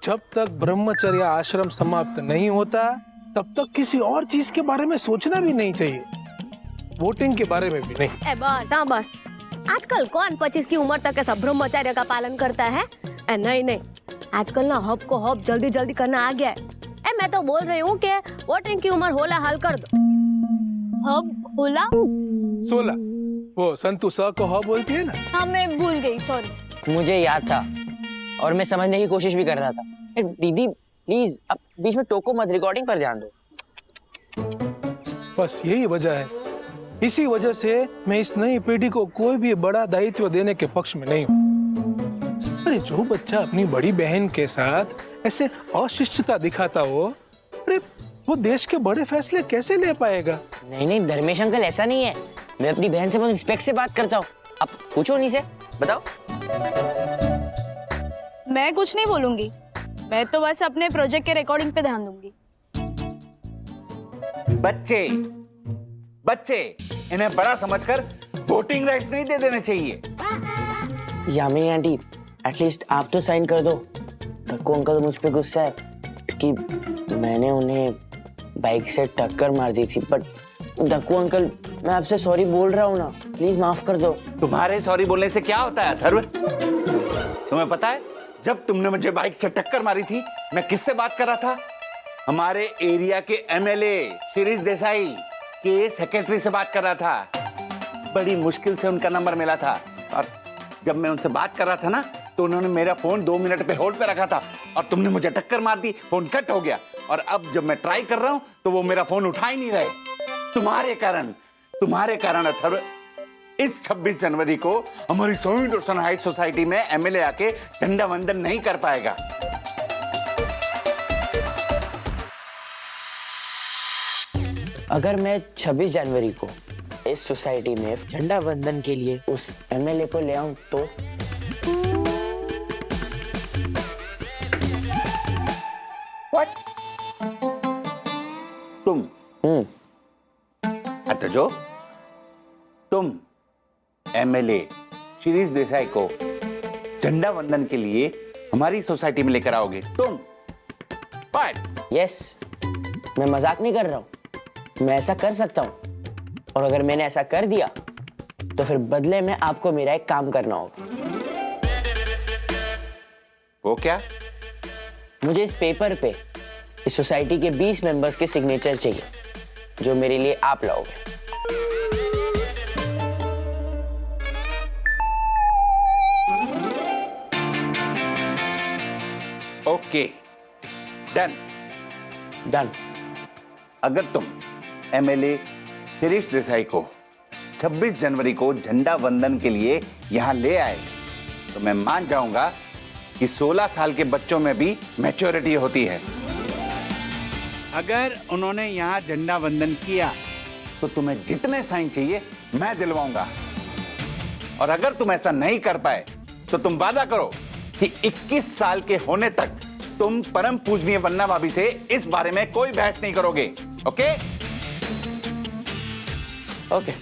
जब तक ब्रह्मचर्य आश्रम समाप्त नहीं होता तब तक किसी और चीज के बारे में सोचना भी नहीं चाहिए, वोटिंग के बारे में भी नहीं। बस हाँ बस, आजकल कौन 25 की उम्र तक ऐसा ब्रह्मचर्य का पालन करता है? नहीं, आजकल ना हब को हब जल्दी जल्दी करना आ गया है। मैं तो बोल रही हूँ कि वोटिंग की उम्र होला हाल कर दो। हब होला 16, वो संतु स को ह बोलती है ना। हाँ मैं भूल गई, सॉरी। मुझे याद था और मैं समझने की कोशिश भी कर रहा था। दीदी प्लीज अब बीच में टोको मत, रिकॉर्डिंग पर ध्यान दो। बस यही वजह है, इसी वजह से मैं इस नई पीढ़ी को कोई भी बड़ा दायित्व देने के पक्ष में नहीं हूँ। अरे जो बच्चा अपनी बड़ी बहन के साथ ऐसे अशिष्टता दिखाता हो, अरे वो देश के बड़े फैसले कैसे ले पाएगा? नहीं धर्मेश अंकल, ऐसा नहीं है। मैं अपनी बहन से बहुत रिस्पेक्ट से बात करता हूँ। आप पूछो उन्हीं से, बताओ। मैं कुछ नहीं बोलूंगी, मैं तो बस अपने प्रोजेक्ट के रिकॉर्डिंग पे ध्यान दूंगी। बच्चे इन्हें बड़ा समझकर वोटिंग राइट्स नहीं दे देने चाहिए। यामिनी आंटी, एटलीस्ट आप तो साइन कर दो। धक्कू अंकल मुझ पे गुस्सा है कि मैंने उन्हें बाइक से टक्कर मार दी थी। बट धक्कू अंकल, मैं आपसे सॉरी बोल रहा हूँ ना, प्लीज माफ कर दो। तुम्हारे सॉरी बोलने से क्या होता है अथर्व? तुम्हें पता है जब तुमने मुझे बाइक से टक्कर मारी थी मैं किससे बात कर रहा था? हमारे एरिया के एमएलए शिरीष देसाई के सेक्रेटरी से बात कर रहा था। बड़ी मुश्किल से उनका नंबर मिला था और जब मैं उनसे बात कर रहा था ना तो उन्होंने मेरा फोन 2 मिनट पे होल्ड पे रखा था और तुमने मुझे टक्कर मार दी, फोन कट हो गया। और अब जब मैं ट्राई कर रहा हूं तो वो मेरा फोन उठा ही नहीं रहे। तुम्हारे कारण अथर्व, इस 26 जनवरी को हमारी सोइंडरसन हाइट सोसाइटी में एमएलए आके झंडा वंदन नहीं कर पाएगा। अगर मैं 26 जनवरी को इस सोसाइटी में झंडा वंदन के लिए उस एमएलए को ले आऊं तो तुम जो तुम एमएलए शिरीष देसाई को झंडा वंदन के लिए हमारी सोसाइटी में लेकर आओगे तुम? यस, मैं मजाक नहीं कर रहा हूं, मैं ऐसा कर सकता हूं। और अगर मैंने ऐसा कर दिया तो फिर बदले में आपको मेरा एक काम करना होगा। वो क्या? मुझे इस पेपर पे इस सोसाइटी के 20 मेंबर्स के सिग्नेचर चाहिए जो मेरे लिए आप लाओगे। Okay, done. अगर तुम एमएलए शिरीष देसाई को 26 जनवरी को झंडा वंदन के लिए यहां ले आए तो मैं मान जाऊंगा कि 16 साल के बच्चों में भी मैच्योरिटी होती है। अगर उन्होंने यहां झंडा वंदन किया तो तुम्हें जितने साइन चाहिए मैं दिलवाऊंगा। और अगर तुम ऐसा नहीं कर पाए तो तुम वादा करो कि 21 साल के होने तक तुम परम पूजनीय वन्ना भाभी से इस बारे में कोई बहस नहीं करोगे। ओके? Okay,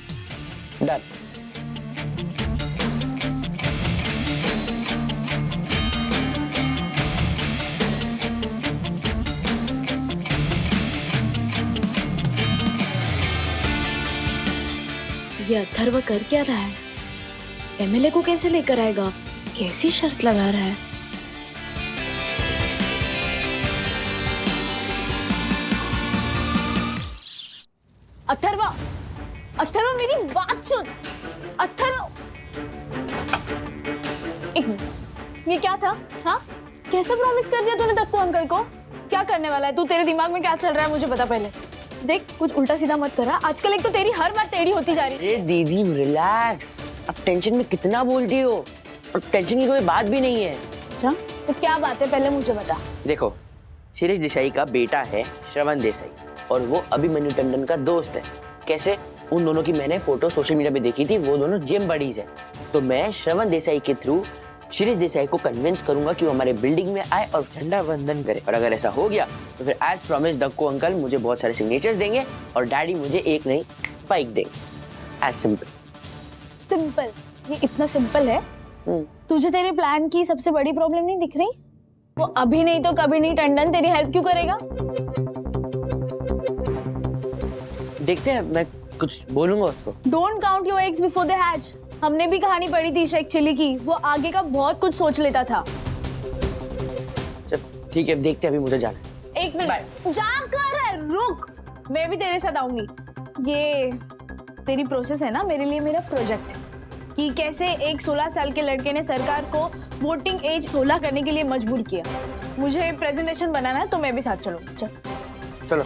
done. ये अथर्व कर क्या रहा है? एमएलए को कैसे लेकर आएगा? कैसी शर्त लगा रहा है? अथर्व, अथर्व मेरी बात सुन। अथर्व, एक मिनट, ये क्या था? हाँ, कैसे प्रॉमिस कर दिया तूने दक्कू अंकल को? क्या करने वाला है तू? तेरे दिमाग में क्या चल रहा है मुझे बता पहले। देख, कुछ उल्टा सीधा मत करा। आजकल एक तो तेरी हर बात टेढ़ी होती जा रही है। दीदी रिलैक्स, अब टेंशन में कितना बोलती हो, और टेंशन की कोई बात भी नहीं है। अच्छा, तो क्या बात है पहले मुझे बता। देखो, शिरीष देसाई का बेटा है श्रवण देसाई, और वो अभिमन्यु टंडन का दोस्त है। कैसे? उन दोनों की मैंने फोटो सोशल मीडिया पे देखी थी, वो दोनों जिम बडीज है। तो मैं श्रवण देसाई के थ्रू शिरीष देसाई को कन्विंस करूंगा कि वो हमारे बिल्डिंग में आए और झंडा वंदन करे। और अगर ऐसा हो गया तो फिर एज प्रॉमिस दक्कू अंकल मुझे बहुत सारे सिग्नेचर्स देंगे और डैडी मुझे एक नई बाइक देंगे। As simple. सिंपल? ये इतना सिंपल है? तुझे तेरे प्लान की सबसे बड़ी प्रॉब्लम नहीं दिख रही? वो अभी नहीं तो कभी नहीं टंडन तेरी हेल्प क्यों करेगा? देखते हैं, मैं कुछ बोलूंगा उसको। Don't count your eggs before the hatch. हमने भी कहानी पढ़ी थी शेख चिली की, वो आगे का बहुत कुछ सोच लेता था। ठीक है, देखते हैं, अभी मुझे जाना है। एक मिनट, जा कर रुक, मैं भी तेरे साथ आऊंगी। ये तेरी प्रोसेस है ना, मेरे लिए मेरा प्रोजेक्ट है कि कैसे एक 16 साल के लड़के ने सरकार को वोटिंग एज 16 करने के लिए मजबूर किया। मुझे प्रेजेंटेशन बनाना है तो मैं भी साथ चलूंगी। चलो।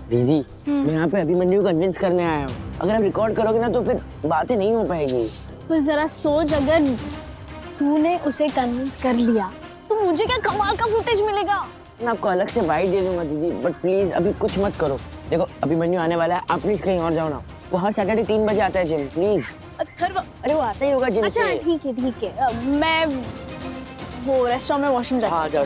दीदी, मैं यहाँ पे अभिमन्यु को कन्विंस करने आया हूँ। अगर आप रिकॉर्ड करोगे ना तो फिर बातें नहीं हो पाएगी। पर जरा सोच, अगर तूने उसे कन्विंस कर लिया तो मुझे क्या कमाल का फुटेज मिलेगा। मैं आपको अलग से बाइट दे दूंगा दीदी, बट प्लीज अभी कुछ मत करो। देखो, अभिमन्यु आने वाला है, आप प्लीज कहीं और जाओ ना। वो हर सैटरडे 3 बजे आता है जिम, प्लीज। अथर्व, अरे वो आता ही होगा जिम से। अच्छा ठीक है ठीक है, मैं वो रेस्टोरेंट में वॉशरूम जाती हूँ। हाँ जाओ।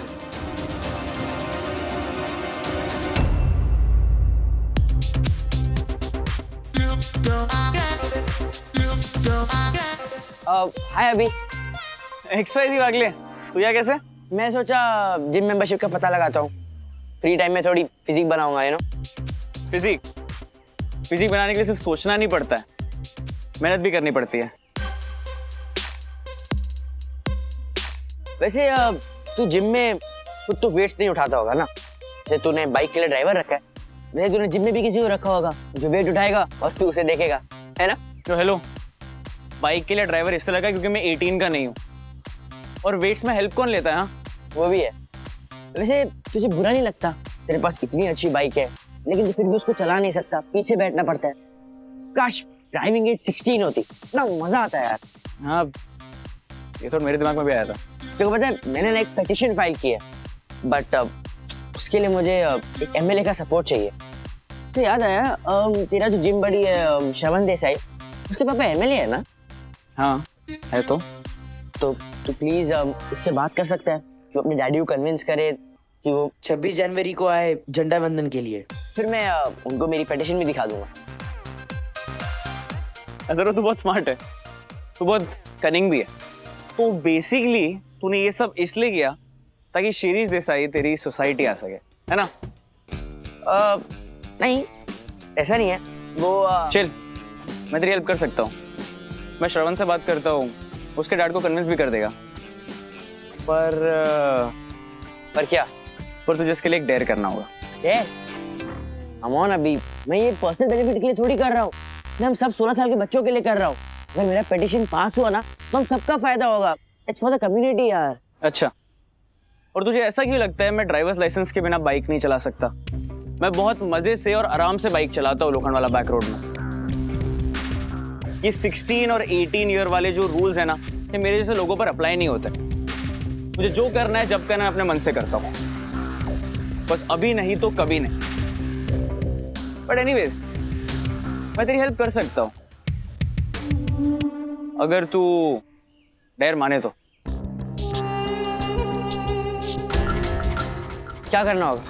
हाय अभी। एक्सरसाइज भाग ले, तू या कैसे? मैं सोचा जिम मेंबरशिप का पता लगाता हूँ, फ्री टाइम में थोड़ी फिजिक बनाऊंगा, यू नो। फिजिक बनाने के लिए सिर्फ सोचना नहीं पड़ता है, मेहनत भी करनी पड़ती है। वैसे तू जिम में खुद तो वेट्स नहीं उठाता होगा ना? जैसे तूने बाइक के लिए ड्राइवर रखा है, वैसे तूने जिम में भी किसी को रखा होगा जो वेट उठाएगा और तू उसे देखेगा, है ना? तो हेलो, बाइक के लिए ड्राइवर इससे लगा क्योंकि मैं 18 का नहीं हूँ, और वेट्स में हेल्प कौन लेता है? हाँ, वो भी है। वैसे तुझे बुरा नहीं लगता? तेरे पास इतनी अच्छी बाइक है लेकिन तू फिर भी उसको चला नहीं सकता, पीछे बैठना पड़ता है। काश ड्राइविंग एज 16 होती, इतना मजा आता है यार। हाँ, ये तो मेरे दिमाग में भी आया था। तेरे को पता है, मैंने ना एक पिटीशन फाइल की है, बट उसके लिए मुझे एक एमएलए का सपोर्ट चाहिए। उससे याद आया, तेरा जो जिम बड़ी है श्रवण देसाई, उसके पापा एमएलए है ना? हाँ है। तो प्लीज उससे बात कर सकता है कि अपने डैडी को कन्विंस करे कि वो 26 जनवरी को आए झंडा वंदन के लिए। फिर मैं उनको मेरी पिटीशन भी दिखा दूंगा। अगर तू बहुत स्मार्ट है, तू बहुत कनिंग भी है, तो बेसिकली तूने ये सब इसलिए किया ताकि शिरीष देसाई तेरी सोसाइटी आ सके, है ना? नहीं, ऐसा नहीं है। वो चल, मैं तेरी हेल्प कर सकता हूँ। मैं श्रवण से बात करता हूँ, उसके डैड को कन्विंस भी कर देगा। पर क्या? पर तुझे इसके लिए एक डेयर करना होगा। डेयर? कम ऑन अभी, मैं ये पर्सनल बेनिफिट के लिए थोड़ी कर रहा हूँ, मैं हम सब 16 साल के बच्चों के लिए कर रहा हूँ। अगर मेरा पिटीशन पास हुआ ना तो हम सबका फायदा होगा। इट्स फॉर द कम्युनिटी यार। अच्छा, और तुझे ऐसा क्यों लगता है मैं ड्राइवर्स लाइसेंस के बिना बाइक नहीं चला सकता? मैं बहुत मजे से और आराम से बाइक चलाता हूँ लोखंड वाला बैक रोड में। ये 16 और 18 ईयर वाले जो रूल्स है ना, ये मेरे जैसे लोगों पर अप्लाई नहीं होते। मुझे जो करना है जब करना है अपने मन से करता हूँ, बस अभी नहीं तो कभी नहीं। बट एनीवेज, मैं तेरी हेल्प कर सकता हूँ अगर तू डेयर माने तो। क्या करना होगा?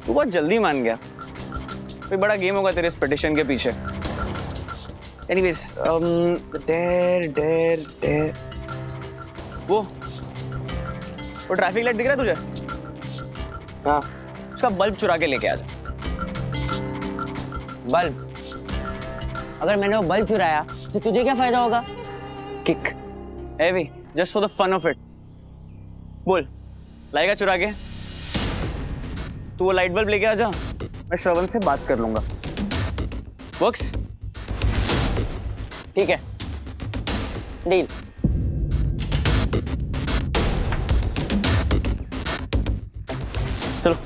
तू बहुत जल्दी मान गया, कोई बड़ा गेम होगा तेरे इस पिटीशन के पीछे। एनीवेज, डेयर वो ट्रैफिक लाइट दिख रहा है तुझे? हाँ। उसका बल्ब चुरा के लेके आ जा। बल्ब। अगर मैंने वो बल्ब चुराया तो तुझे क्या फायदा होगा? किक एवी just for the fun of it. बोल लाएगा चुरा के? तू वो लाइट बल्ब लेके आ जा, मैं श्रवण से बात कर लूंगा। वर्क्स? ठीक है, डील। चलो।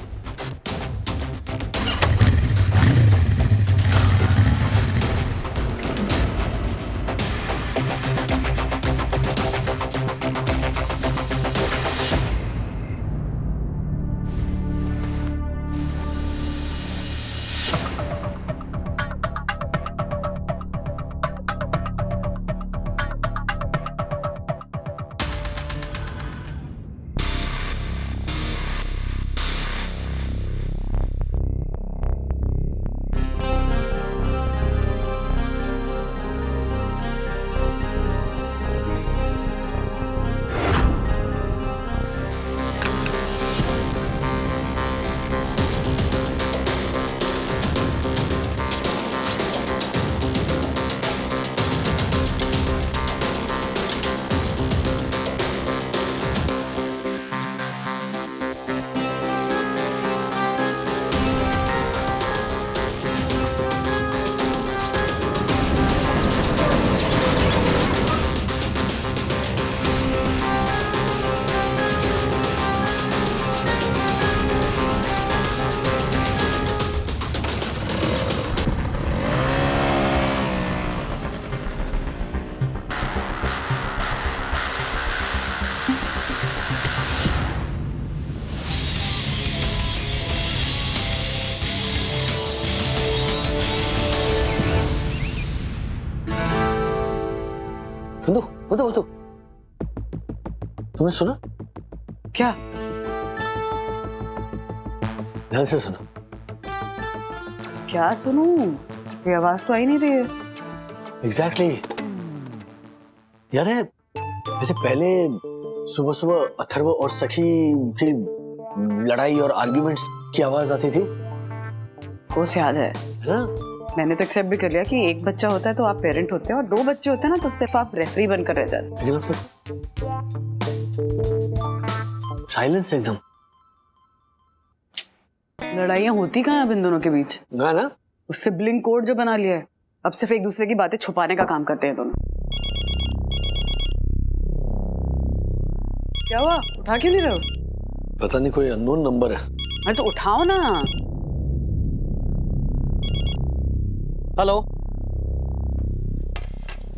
बंदू तुमने सुना? क्या? ध्यान से सुनो। क्या सुनूं? ये आवाज तो आ ही नहीं रही है। एग्जैक्टली याद है जैसे पहले सुबह सुबह अथर्व और सखी की लड़ाई और आर्ग्यूमेंट्स की आवाज आती थी? वो याद है ना? मैंने तो एक्सेप्ट भी कर लिया कि एक बच्चा होता है तो आप पेरेंट होते हैं और दो बच्चे होते हैं ना तो सिर्फ आप रेफरी बनकर रह जाते हैं। लेकिन अब तो साइलेंस एकदम। लड़ाइयाँ होती कहाँ अब इन दोनों के बीच? ना उस सिबलिंग कोड जो बना लिया है अब सिर्फ एक दूसरे की बातें छुपाने का काम करते हैं दोनों। क्या हुआ? उठा क्यों नहीं रहे हो? पता नहीं कोई अननोन नंबर है। अरे तो उठाओ ना। हेलो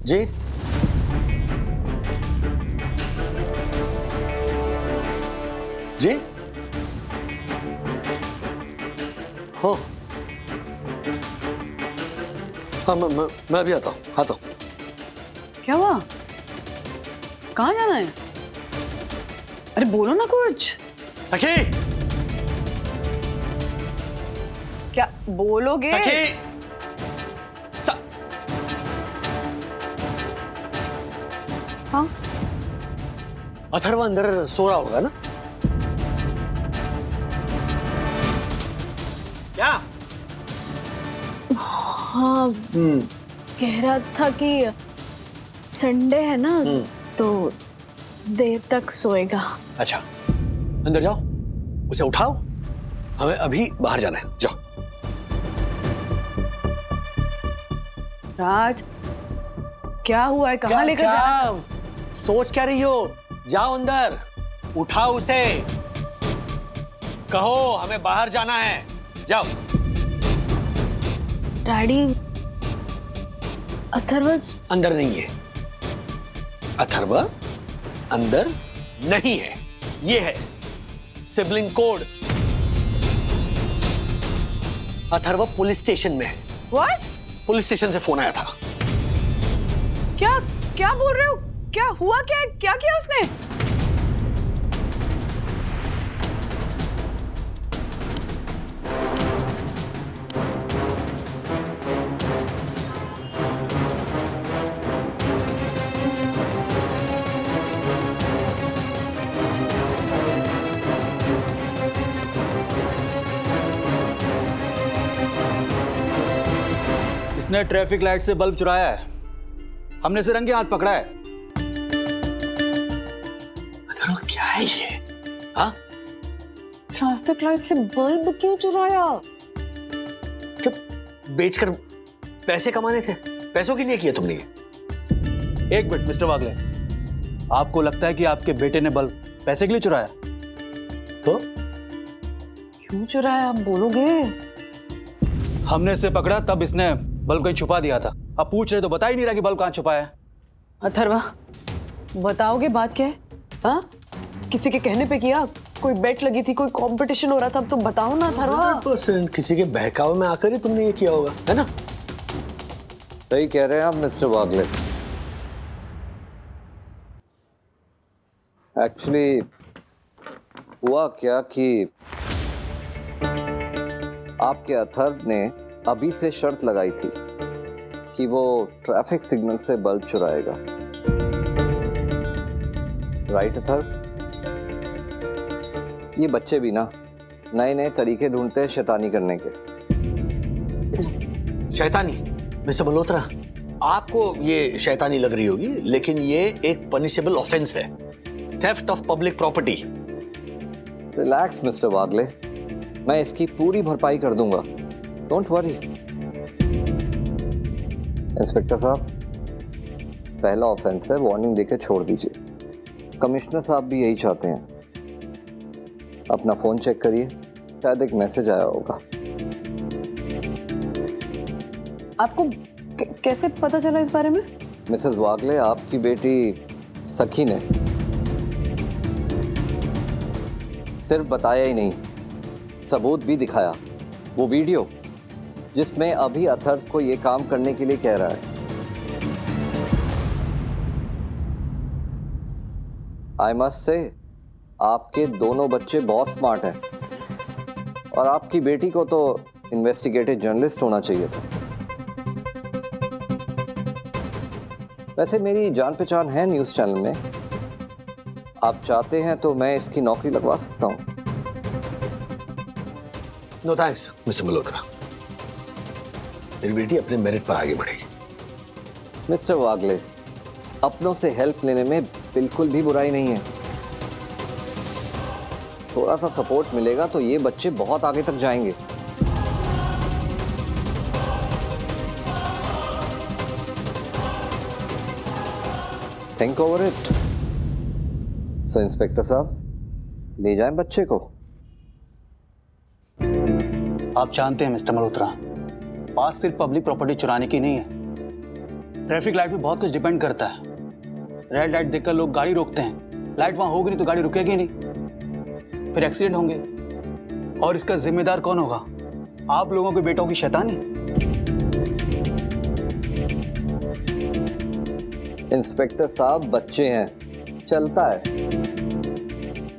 जी। जी हो हाँ मैं अभी आता हूँ। क्या हुआ? कहाँ जाना है? अरे बोलो ना कुछ। सखी क्या बोलोगे? सखी हाँ अथर्व अंदर सो रहा होगा ना? क्या? हाँ कह रहा था कि संडे है ना तो देर तक सोएगा। अच्छा अंदर जाओ, उसे उठाओ, हमें अभी बाहर जाना है। जाओ। राज क्या हुआ है? कहाँ लेकर जा? सोच क्या रही हो? जाओ अंदर, उठाओ उसे, कहो हमें बाहर जाना है। जाओ। डैडी अथर्व अंदर नहीं है। अथर्व अंदर नहीं है। ये है sibling code. Atharva police station में है। What? पुलिस स्टेशन से फोन आया था। क्या क्या बोल रहे हो? क्या हुआ? क्या किया उसने? इसने ट्रैफिक लाइट से बल्ब चुराया है, हमने इसे रंगे हाथ पकड़ा है। क्या है ये? हाँ? ट्रैफिक लाइट से बल्ब क्यों चुराया? बेचकर पैसे कमाने थे, पैसों के लिए किया तुमने ये? एक मिनट मिस्टर वागले, आपको लगता है कि आपके बेटे ने बल्ब पैसे के लिए चुराया? तो क्यों चुराया आप बोलोगे? हमने इसे पकड़ा तब इसने बल्ब कहीं छुपा दिया था। अब पूछ रहे तो बता ही नहीं रहा कि बल्ब कहाँ छुपाया है। अथर्वा, बताओगे बात क्या है? हाँ? किसी के कहने पे किया? कोई बेट लगी थी, कोई कंपटीशन हो रहा था, अब तुम बताओ ना अथर्वा। 100% किसी के बहकावे में आकर ही तुमने ये किया होगा, है ना? सही कह रहे हैं आप मिस्टर वागले। एक्चुअली हुआ क्या कि आपके अथर्व ने अभी से शर्त लगाई थी कि वो ट्रैफिक सिग्नल से बल्ब चुराएगा। राइट अथर्व? ये बच्चे भी ना नए नए तरीके ढूंढते हैं शैतानी करने के। शैतानी? मिस्टर मल्होत्रा, आपको ये शैतानी लग रही होगी, लेकिन ये एक पनिशेबल ऑफेंस है, theft of public property. Relax mister Wagle, मैं इसकी पूरी भरपाई कर दूंगा, डोंट वरी। इंस्पेक्टर साहब, पहला ऑफेंस है, वार्निंग देकर छोड़ दीजिए। कमिश्नर साहब भी यही चाहते हैं। अपना फोन चेक करिए, शायद एक मैसेज आया होगा। आपको कैसे पता चला इस बारे में? मिसेस वागले, आपकी बेटी सखी ने सिर्फ बताया ही नहीं, सबूत भी दिखाया। वो वीडियो जिसमें अभी अथर्व को ये काम करने के लिए कह रहा है। आई मस्ट से आपके दोनों बच्चे बहुत स्मार्ट हैं और आपकी बेटी को तो इन्वेस्टिगेटिव जर्नलिस्ट होना चाहिए था। वैसे मेरी जान पहचान है न्यूज़ चैनल में, आप चाहते हैं तो मैं इसकी नौकरी लगवा सकता हूं। नो थैंक्स मिस्टर मल्होत्रा, मेरी बेटी अपने मेरिट पर आगे बढ़ेगी। मिस्टर वागले, अपनों से हेल्प लेने में बिल्कुल भी बुराई नहीं है। थोड़ा सा सपोर्ट मिलेगा तो ये बच्चे बहुत आगे तक जाएंगे। Think over it. So inspector साहब, ले जाएं बच्चे को। आप जानते हैं मिस्टर मल्होत्रा, बात सिर्फ पब्लिक प्रॉपर्टी चुराने की नहीं है, ट्रैफिक लाइट पे बहुत कुछ डिपेंड करता है। रेड लाइट देखकर लोग गाड़ी रोकते हैं, लाइट वहां होगी नहीं तो गाड़ी रुकेगी नहीं, फिर एक्सीडेंट होंगे। और इसका जिम्मेदार कौन होगा? आप लोगों के बेटों की शैतानी। इंस्पेक्टर साहब, बच्चे हैं, चलता है।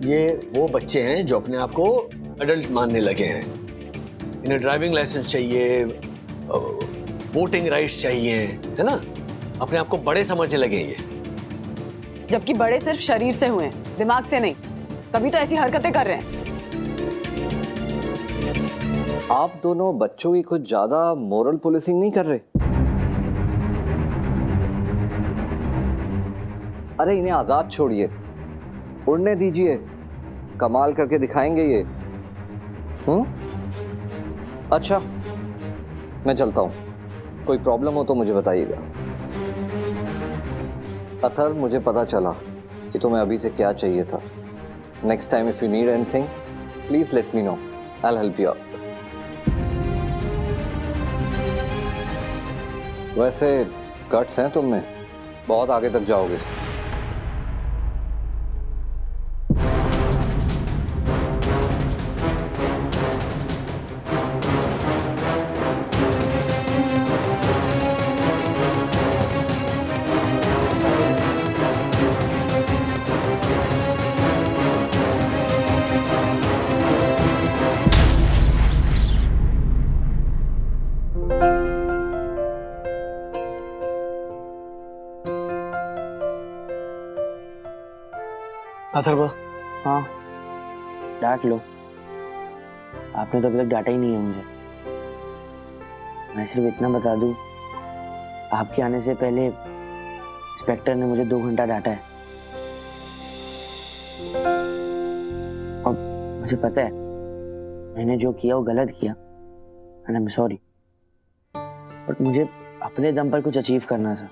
ये वो बच्चे हैं जो अपने आप को एडल्ट मानने लगे हैं। इन्हें ड्राइविंग लाइसेंस चाहिए, वोटिंग राइट्स चाहिए, है ना? अपने आप को बड़े समझने लगे हैं ये। जबकि बड़े सिर्फ शरीर से हुए हैं, दिमाग से नहीं, तभी तो ऐसी हरकतें कर रहे हैं। आप दोनों बच्चों की कुछ ज्यादा मोरल पुलिसिंग नहीं कर रहे? अरे इन्हें आजाद छोड़िए, उड़ने दीजिए, कमाल करके दिखाएंगे ये। अच्छा, मैं चलता हूं, कोई प्रॉब्लम हो तो मुझे बताइएगा। अथर्व, मुझे पता चला कि तुम्हें अभी से क्या चाहिए था। Next time if you need anything, please let me know, I will help you out. वैसे गट्स हैं तुम में, बहुत आगे तक जाओगे। अथर्व, हाँ डांट लो, आपने तो अभी तक डांटा ही नहीं है मुझे। मैं सिर्फ इतना बता दूं आपके आने से पहले इंस्पेक्टर ने मुझे 2 घंटा डांटा है और मुझे पता है मैंने जो किया वो गलत किया and I am sorry, but मुझे अपने दम पर कुछ अचीव करना था,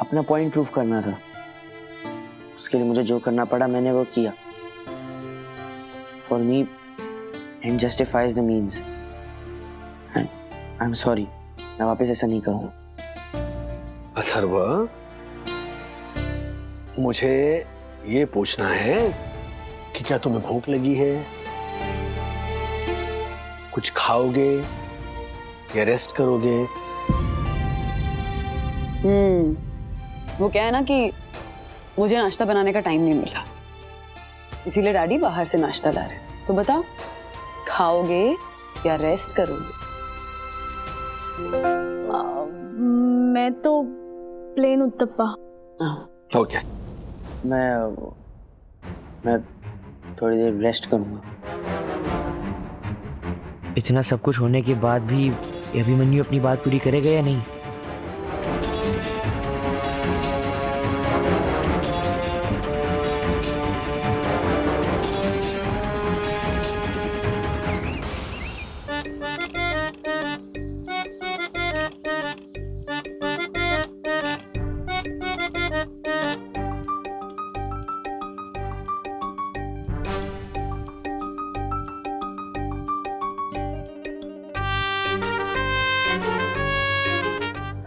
अपना पॉइंट प्रूव करना था। उसके लिए मुझे जो करना पड़ा मैंने वो किया। For me and justifies the means. I am sorry, मैं वापस ऐसा नहीं करूँगा। अथर्व, मुझे ये पूछना है कि क्या तुम्हें भूख लगी है? कुछ खाओगे या रेस्ट करोगे? वो क्या है ना कि मुझे नाश्ता बनाने का टाइम नहीं मिला, इसीलिए डैडी बाहर से नाश्ता ला रहे हैं। तो बताओ, खाओगे या रेस्ट करोगे? मैं तो प्लेन उत्तप्पा। ओके, मैं थोड़ी देर रेस्ट करूंगा। इतना सब कुछ होने के बाद भी अभिमन्यु अपनी बात पूरी करेगा या नहीं?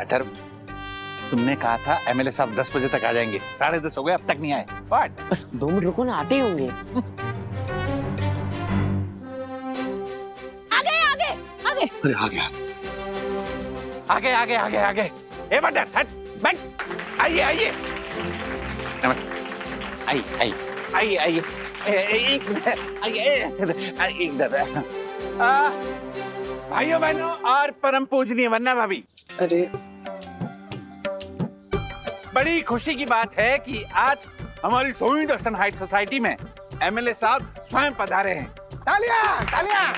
अथर्व, तुमने कहा था एमएलए साहब 10 बजे तक आ जाएंगे, 10:30 हो गए, अब तक नहीं आए। व्हाट? बस 2 मिनट रुको ना, आते ही होंगे। आगे आगे आगे। अरे आ गया। आगे आगे आगे आगे। ए बेटा, हट, बैठ। आइए आइए। नमस्ते। आइए आइए आइए आइए। एक मिनट, आइए इधर। भाइयों बहनों और परम पूजनीय वन्ना भाभी, अरे बड़ी खुशी की बात है कि आज हमारी सोनी दर्शन हाइट सोसाइटी में एमएलए साहब स्वयं पधारे हैं। तालियां तालियां।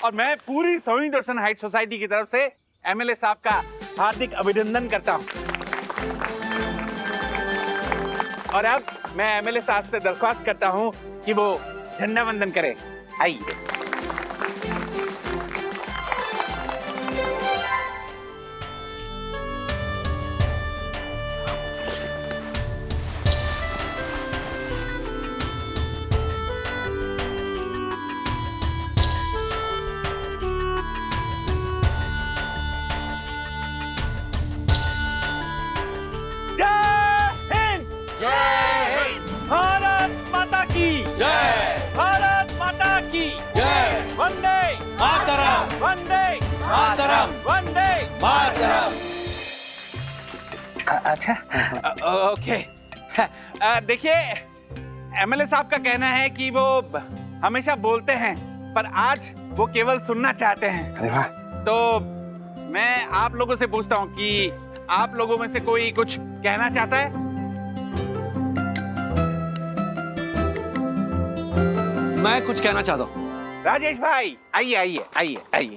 और मैं पूरी सोनी दर्शन हाइट सोसाइटी की तरफ से एमएलए साहब का हार्दिक अभिनंदन करता हूं। और अब मैं एमएलए साहब से दरख्वास्त करता हूं कि वो झंडा वंदन करें। आइए। भारत माता की जय। भारत माता की जय। वंदे मातरम। वंदे मातरम। वंदे मातरम। अच्छा, ओके। देखिए, एमएलए साहब का कहना है कि वो हमेशा बोलते हैं पर आज वो केवल सुनना चाहते हैं। अरे वाह। तो मैं आप लोगों से पूछता हूँ कि आप लोगों में से कोई कुछ कहना चाहता है? मैं कुछ कहना चाहता हूँ। राजेश भाई, आइए आइए आइए आइए।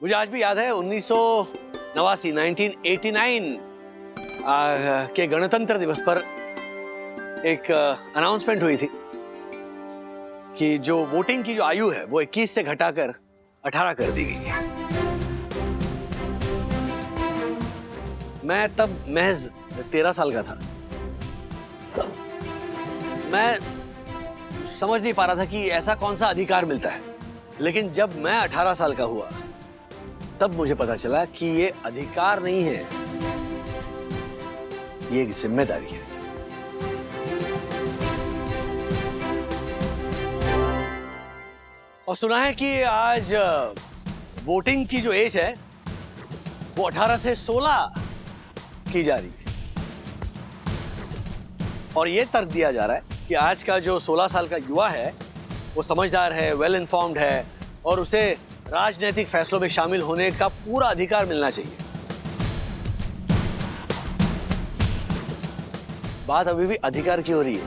मुझे आज भी याद है 1989 के गणतंत्र दिवस पर एक अनाउंसमेंट हुई थी कि जो वोटिंग की जो आयु है वो 21 से घटाकर 18 कर दी गई है। मैं तब महज 13 साल का था। तब मैं समझ नहीं पा रहा था कि ऐसा कौन सा अधिकार मिलता है, लेकिन जब मैं 18 साल का हुआ तब मुझे पता चला कि ये अधिकार नहीं है, ये एक जिम्मेदारी है। और सुना है कि आज वोटिंग की जो एज है वो 18 से 16 की जा रही है। और ये तर्क दिया जा रहा है कि आज का जो 16 साल का युवा है वो समझदार है, वेल इन्फॉर्म्ड है और उसे राजनीतिक फैसलों में शामिल होने का पूरा अधिकार मिलना चाहिए। बात अभी भी अधिकार की हो रही है,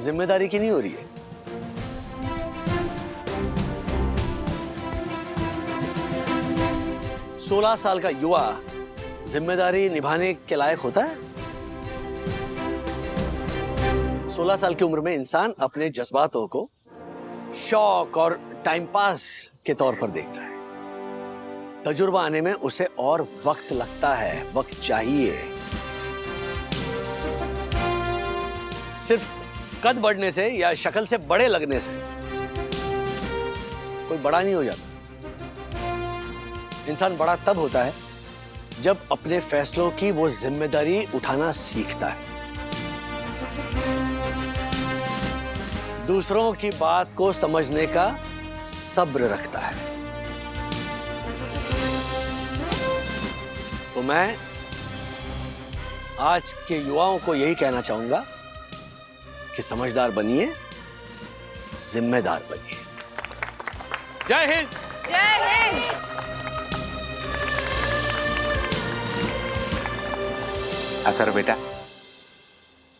जिम्मेदारी की नहीं हो रही है। सोलह साल का युवा जिम्मेदारी निभाने के लायक होता है? 16 साल की उम्र में इंसान अपने जज्बातों को शौक और टाइम पास के तौर पर देखता है। तजुर्बा आने में उसे और वक्त लगता है, वक्त चाहिए। सिर्फ कद बढ़ने से या शक्ल से बड़े लगने से कोई बड़ा नहीं हो जाता। इंसान बड़ा तब होता है जब अपने फैसलों की वो जिम्मेदारी उठाना सीखता है, दूसरों की बात को समझने का सब्र रखता है। तो मैं आज के युवाओं को यही कहना चाहूंगा कि समझदार बनिए, जिम्मेदार बनिए। जय हिंद। जय हिंद। अथर्व बेटा,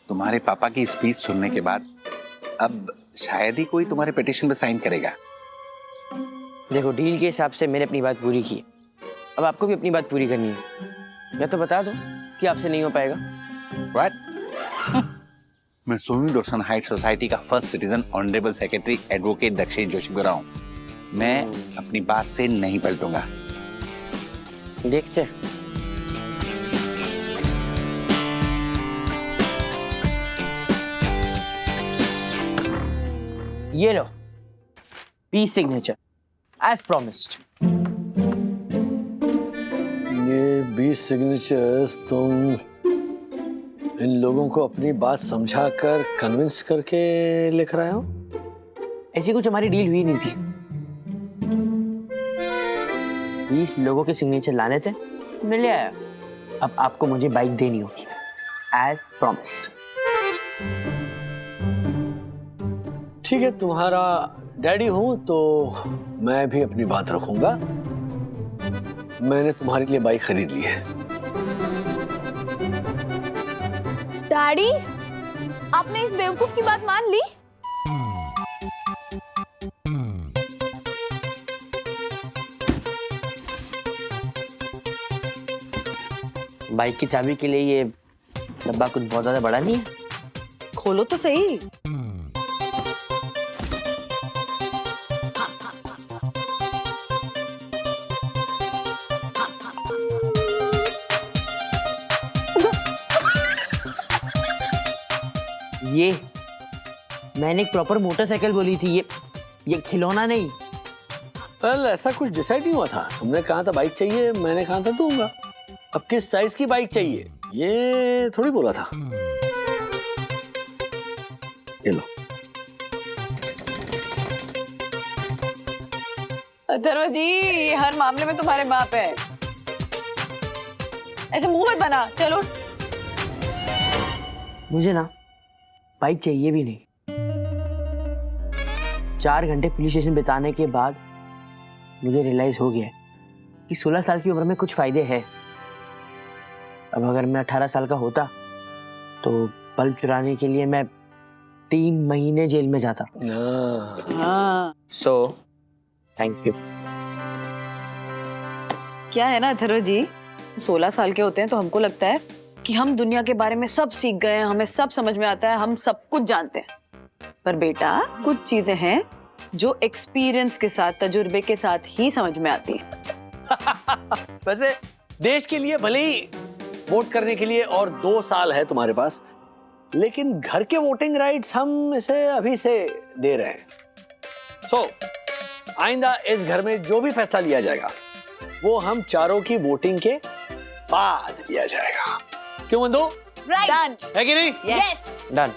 तुम्हारे पापा की स्पीच सुनने के बाद अब शायद ही कोई तुम्हारे पिटीशन पे साइन करेगा। देखो, डील के हिसाब से मैंने अपनी बात पूरी की, अब आपको भी अपनी बात पूरी करनी है। या तो बता दो कि आपसे नहीं हो पाएगा। व्हाट? मैं सोनी रोशन हाइट सोसाइटी का first citizen honourable secretary advocate दक्षिण जोशी बोल रहा हूं। मैं अपनी बात से नहीं पलटूंगा। देखते। ये लो, पीस सिग्नेचर एज प्रॉमिस्ड। ये 20 सिग्नेचर्स तुम इन लोगों को अपनी बात समझाकर कन्विंस करके लिख रहे हो? ऐसी कुछ हमारी डील हुई नहीं थी। 20 लोगों के सिग्नेचर लाने थे, मैं ले आया। अब आपको मुझे बाइक देनी होगी एज प्रॉमिस्ड। ठीक है, तुम्हारा डैडी हूं तो मैं भी अपनी बात रखूंगा। मैंने तुम्हारे लिए बाइक खरीद ली है। डैडी, आपने इस बेवकूफ की बात मान ली? बाइक की चाबी के लिए ये डब्बा कुछ बहुत ज्यादा बड़ा नहीं है। खोलो तो सही। ये मैंने एक प्रॉपर मोटरसाइकिल बोली थी, ये खिलौना नहीं। कल ऐसा कुछ डिसाइड नहीं हुआ था। तुमने कहा था बाइक चाहिए, मैंने कहा था दूंगा। अब किस साइज की बाइक चाहिए ये थोड़ी बोला था। ये लो। अथर्व जी, हर मामले में तुम्हारे बाप है। ऐसे मुंह मत बना। चलो। मुझे ना बाइक चाहिए भी नहीं। 4 घंटे पुलिस स्टेशन बिताने के बाद मुझे रियलाइज हो गया कि 16 साल की उम्र में कुछ फायदे हैं। अब अगर मैं 18 साल का होता तो बल्ब चुराने के लिए मैं 3 महीने जेल में जाता। So thank you. क्या है ना अथर्व जी, 16 साल के होते हैं तो हमको लगता है कि हम दुनिया के बारे में सब सीख गए हैं, हमें सब समझ में आता है, हम सब कुछ जानते हैं। पर बेटा, कुछ चीजें हैं जो एक्सपीरियंस के साथ, तजुर्बे के साथ ही समझ में आती हैं। वैसे देश के लिए भले ही वोट करने के लिए और 2 साल है तुम्हारे पास, लेकिन घर के वोटिंग राइट्स हम इसे अभी से दे रहे हैं। सो आइंदा इस घर में जो भी फैसला लिया जाएगा वो हम चारों की वोटिंग के बाद लिया जाएगा। क्यों बंधु? राइट। है कि नहीं? यस। डन।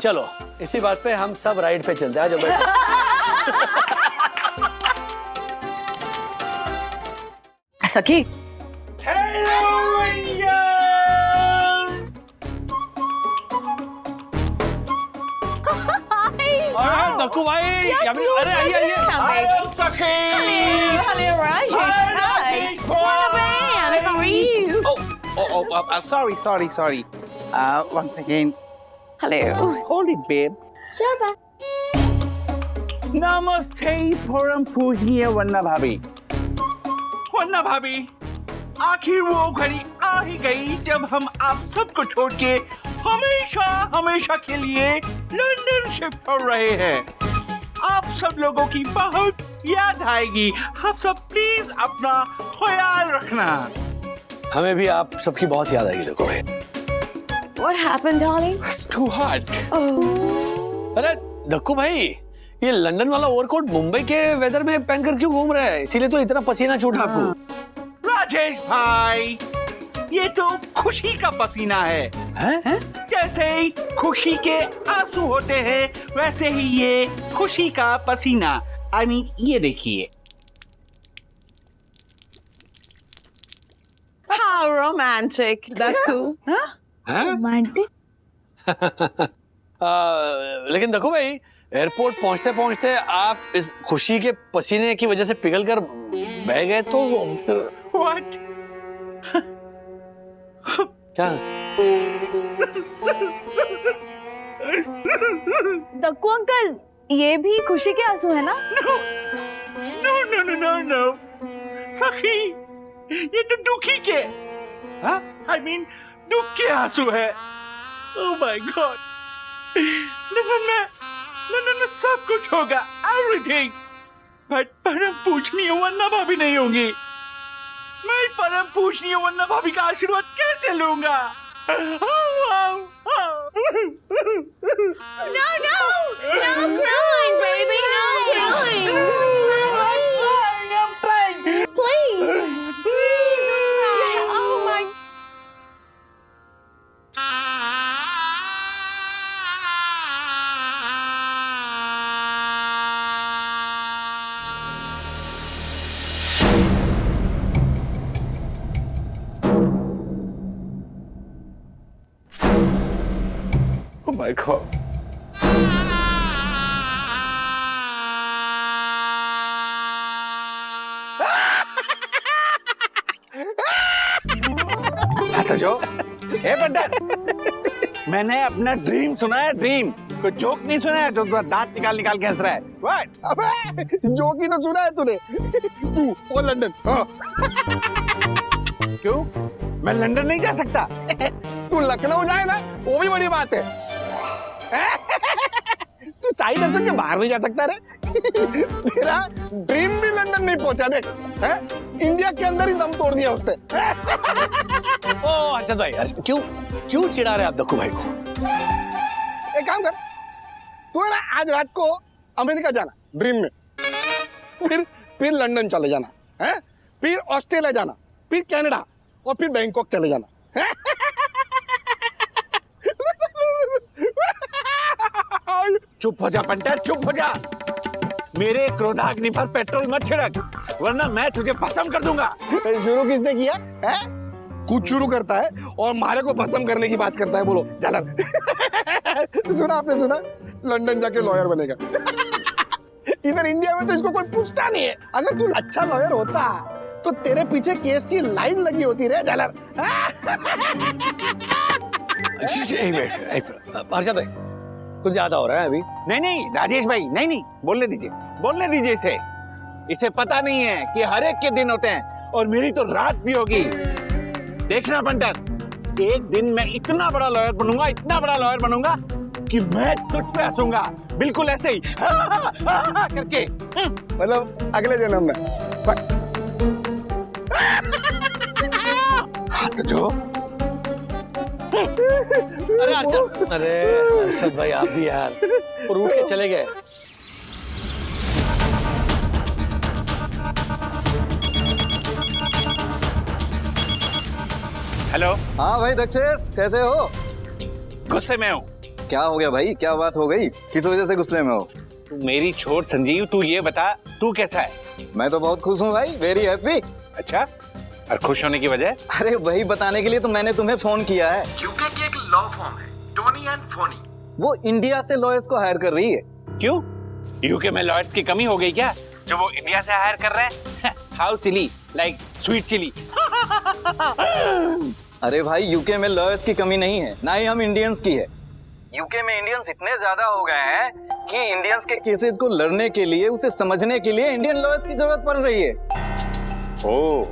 चलो, इसी बात पे हम सब राइड पे चलते हैं। आज बैठो। सखी, नक्कू भाई, अरे आइए आइए। सखी। sorry. Once again, Hello. Hold it, babe. Sure, Pa. नमस्ते परम पूजनीय वन्ना भाभी। वन्ना भाभी, आखिर वो घड़ी आ ही गई जब हम आप सबको छोड़ के हमेशा हमेशा के लिए लंदन शिफ्ट हो रहे हैं। आप सब लोगों की बहुत याद आएगी। आप सब प्लीज अपना ख्याल रखना। हमें भी आप सबकी बहुत याद आएगी। देखो भाई। What happened, darling? It's too hot. अरे दक्कू भाई, ये लंदन वाला ओवरकोट मुंबई के वेदर में पहनकर क्यों घूम रहा है? इसीलिए तो इतना पसीना छूटा आपको। राजेश भाई, ये तो खुशी का पसीना है। जैसे ही खुशी के आंसू होते हैं, वैसे ही ये खुशी का पसीना। I mean, ये देखिए। How romantic, Dakku. रोमांटिक? लेकिन देखो भाई, एयरपोर्ट पहुंचते पहुंचते आप इस खुशी के पसीने की वजह से पिघल कर बह गए तो What? क्या? दक्कू अंकल, ये भी खुशी के आंसू है ना? No. सखी, ये तो दुखी के। I mean, दुख के आंसू है। Oh my God. लंदन में सब कुछ होगा, everything. But परम पूजनीय वन्ना भाभी नहीं होंगी। मैं परम पूजनीय वन्ना भाभी का आशीर्वाद कैसे लूंगा? No crying, baby, no crying. I'm crying. Please. Oh my. Oh my God. जो हे पंडित, मैंने अपना ड्रीम सुना है। ड्रीम कोई जोक नहीं सुना है? तो दांत निकाल के हंस रहा है। What? अबे जोक ही तो सुना है तूने। तू और लंदन। हाँ। क्यों? मैं लंदन नहीं जा सकता? तू लखनऊ जाए ना, वो भी बड़ी बात है। तू साई दर्शन के बाहर नहीं जा सकता रे। तेरा ड्रीम भी लंदन नहीं पहुंचा। देख, इंडिया के अंदर ही दम तोड़ दिया उसने। ओ अच्छा भाई, क्यों चिढ़ा रहे आप दक्कू भाई को? एक काम कर, तू है ना आज रात को अमेरिका जाना ड्रीम में, फिर लंदन चले जाना है, फिर ऑस्ट्रेलिया जाना, फिर कनाडा और फिर बैंकॉक चले जाना। चुप हो जा पंडित, चुप हो जा। मेरे क्रोधाग्नि पर पेट्रोल मत छिड़क, वरना मैं तुझे भस्म कर दूंगा। शुरू किसने किया है? कुछ शुरू करता है और मारे को भस्म करने की बात करता है। बोलो जालर। सुना आपने? सुना लंदन जाके लॉयर बनेगा। इधर इंडिया में तो इसको कोई पूछता नहीं है। अगर तू अच्छा लॉयर होता तो तेरे पीछे केस की लाइन लगी होती रे जालर। हर्षद भाई, कुछ ज्यादा हो रहा है अभी। नहीं राजेश भाई, नहीं बोलने दीजिए इसे। इसे पता नहीं है कि हर एक के दिन होते हैं और मेरी तो रात भी होगी। देखना पंडित, एक दिन मैं इतना बड़ा लॉयर बनूंगा कि मैं तुझ पे हंसूंगा, बिल्कुल ऐसे ही करके। मतलब अगले जन्म में। जो अरे हर्षद भाई, आप भी यार, और उठ के चले गए। हेलो। हाँ भाई दक्षेश, कैसे हो? गुस्से में हूँ। क्या हो गया भाई? क्या बात हो गई? किस वजह से गुस्से में हो? तू मेरी छोड़ संजीव, तू ये बता, तू कैसा है? मैं तो बहुत खुश हूँ भाई, वेरी हैप्पी। अच्छा, और खुश होने की वजह? अरे वही बताने के लिए तो मैंने तुम्हें फोन किया है। यूके की एक लॉ फर्म है, टोनी एंड फोनी। वो इंडिया से लॉयर्स को हायर कर रही है। क्यों? यूके में लॉयर्स की कमी हो गई क्या, जो वो इंडिया से हायर कर रहे हैं? How silly, like sweet chilli. अरे भाई, यूके में लॉयर्स की कमी नहीं है, ना ही हम इंडियंस की है। यूके में इंडियंस इतने ज्यादा हो गए हैं कि इंडियंस के केसेस को लड़ने के लिए, उसे समझने के लिए इंडियन लॉयर्स की जरूरत पड़ रही है। ओह,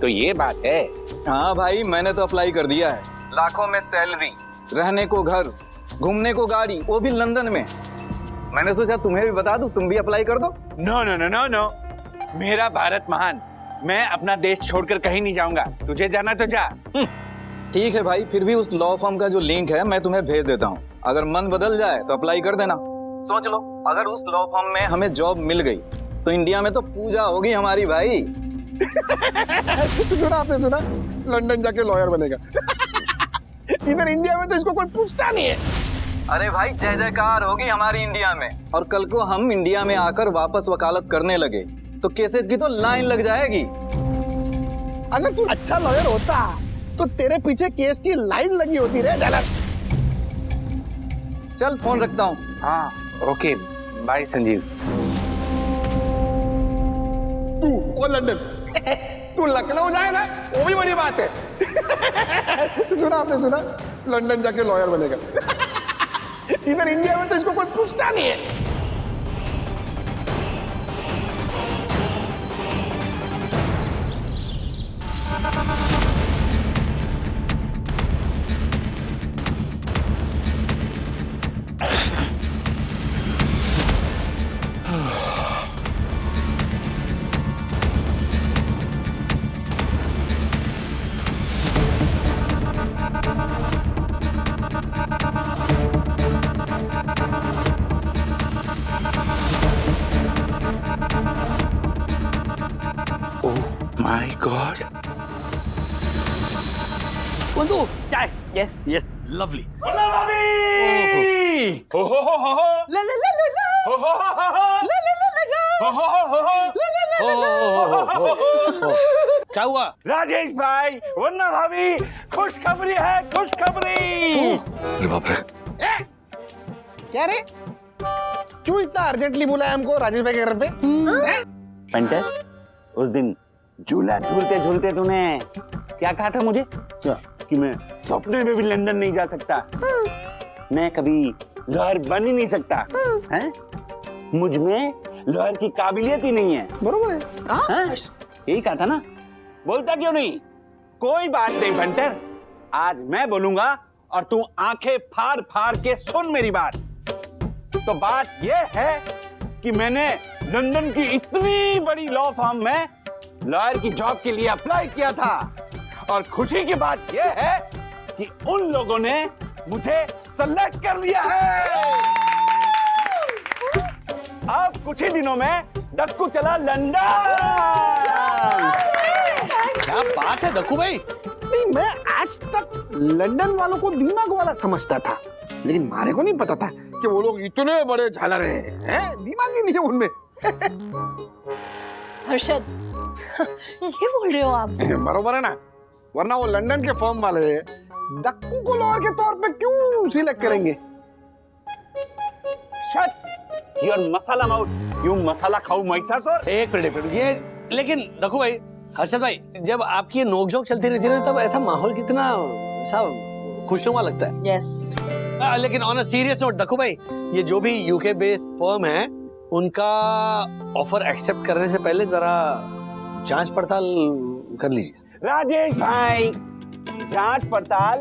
तो ये बात है। हाँ भाई, मैंने तो अप्लाई कर दिया है। लाखों में सैलरी, रहने को घर, घूमने को गाड़ी, वो भी लंदन में। मैंने सोचा तुम्हें भी बता दूं, तुम भी अप्लाई कर दो। No no no no no, मेरा भारत महान, मैं अपना देश छोड़कर कहीं नहीं जाऊंगा। तुझे जाना तो जा। ठीक है भाई, फिर भी उस लॉ फर्म का जो लिंक है मैं तुम्हें भेज देता हूँ। अगर मन बदल जाए तो अप्लाई कर देना। सोच लो, अगर उस लॉ फर्म में हमें जॉब मिल गई तो इंडिया में तो पूजा होगी हमारी भाई। सुना आपने, सुना? लंदन जाके लॉयर बनेगा। इधर इंडिया में तो इसको कोई पूछता नहीं है। अरे भाई, जय जयकार होगी हमारी इंडिया में। और कल को हम इंडिया में आकर वापस वकालत करने लगे तो केसेस की तो लाइन लग जाएगी। अगर तू अच्छा लॉयर होता तो तेरे पीछे केस की लाइन लगी होती रे डलर। चल, फोन रखता हूँ। हाँ, ओके, बाय संजीव। तू वो लंदन, तू लखनऊ जाए ना, वो भी बड़ी बात है। सुना आपने, सुना? लंदन जाके लॉयर बनेगा। इधर इंडिया में तो इसको कोई पूछता नहीं है। My God. बंधु, चाय। Yes yes, lovely. क्या हुआ राजेश भाई, वरना भाभी, खुशखबरी है, खुशखबरी। अरे बाप रे, क्या रे? क्यों इतना अर्जेंटली बुलाया हमको राजेश भाई के घर पे? पंटर, उस दिन झूला झूलते झूलते तूने क्या कहा था मुझे? क्या? कि मैं सपने में भी लंदन नहीं जा सकता, मैं कभी लॉयर बन ही नहीं सकता, हैं? मुझ में लॉयर की काबिलियत ही नहीं है। बरोबर है। हाँ? यही कहा था ना? बोलता क्यों नहीं? कोई बात नहीं पंटर, आज मैं बोलूंगा और तू आंखें फाड़ फाड़ के सुन मेरी बात। तो बात यह है कि मैंने लंदन की इतनी बड़ी लॉ फर्म में लॉयर की जॉब के लिए अप्लाई किया था और खुशी की बात यह है कि उन लोगों ने मुझे सेलेक्ट कर लिया है। अब कुछ ही दिनों में दक्कू चला लंदन। क्या बात है दक्कू भाई? नहीं, मैं आज तक लंदन वालों को दिमाग वाला समझता था, लेकिन मारे को नहीं पता था कि वो लोग इतने बड़े झालर हैं। दिमाग ही नहीं है उनमें। हर्षद, ये बोल रहे हो आप? बरोबर है ना, वरना वो लंदन के फर्म वाले दक्कू को लॉयर के तौर पे क्यों सिलेक्ट करेंगे? Shut your masala mouth, you masala खाऊ महिषासुर। एक मिनट, ये लेकिन दक्कू भाई, हर्षद भाई, जब आपकी ये नोकझोंक चलती रहती है तब ऐसा माहौल कितना सब खुशनुमा लगता है। यस। लेकिन on a serious note Dakku भाई, ये जो भी यूके बेस्ड फर्म है, उनका ऑफर एक्सेप्ट करने से पहले जरा जांच पड़ताल कर लीजिए। राजेश भाई, जांच पड़ताल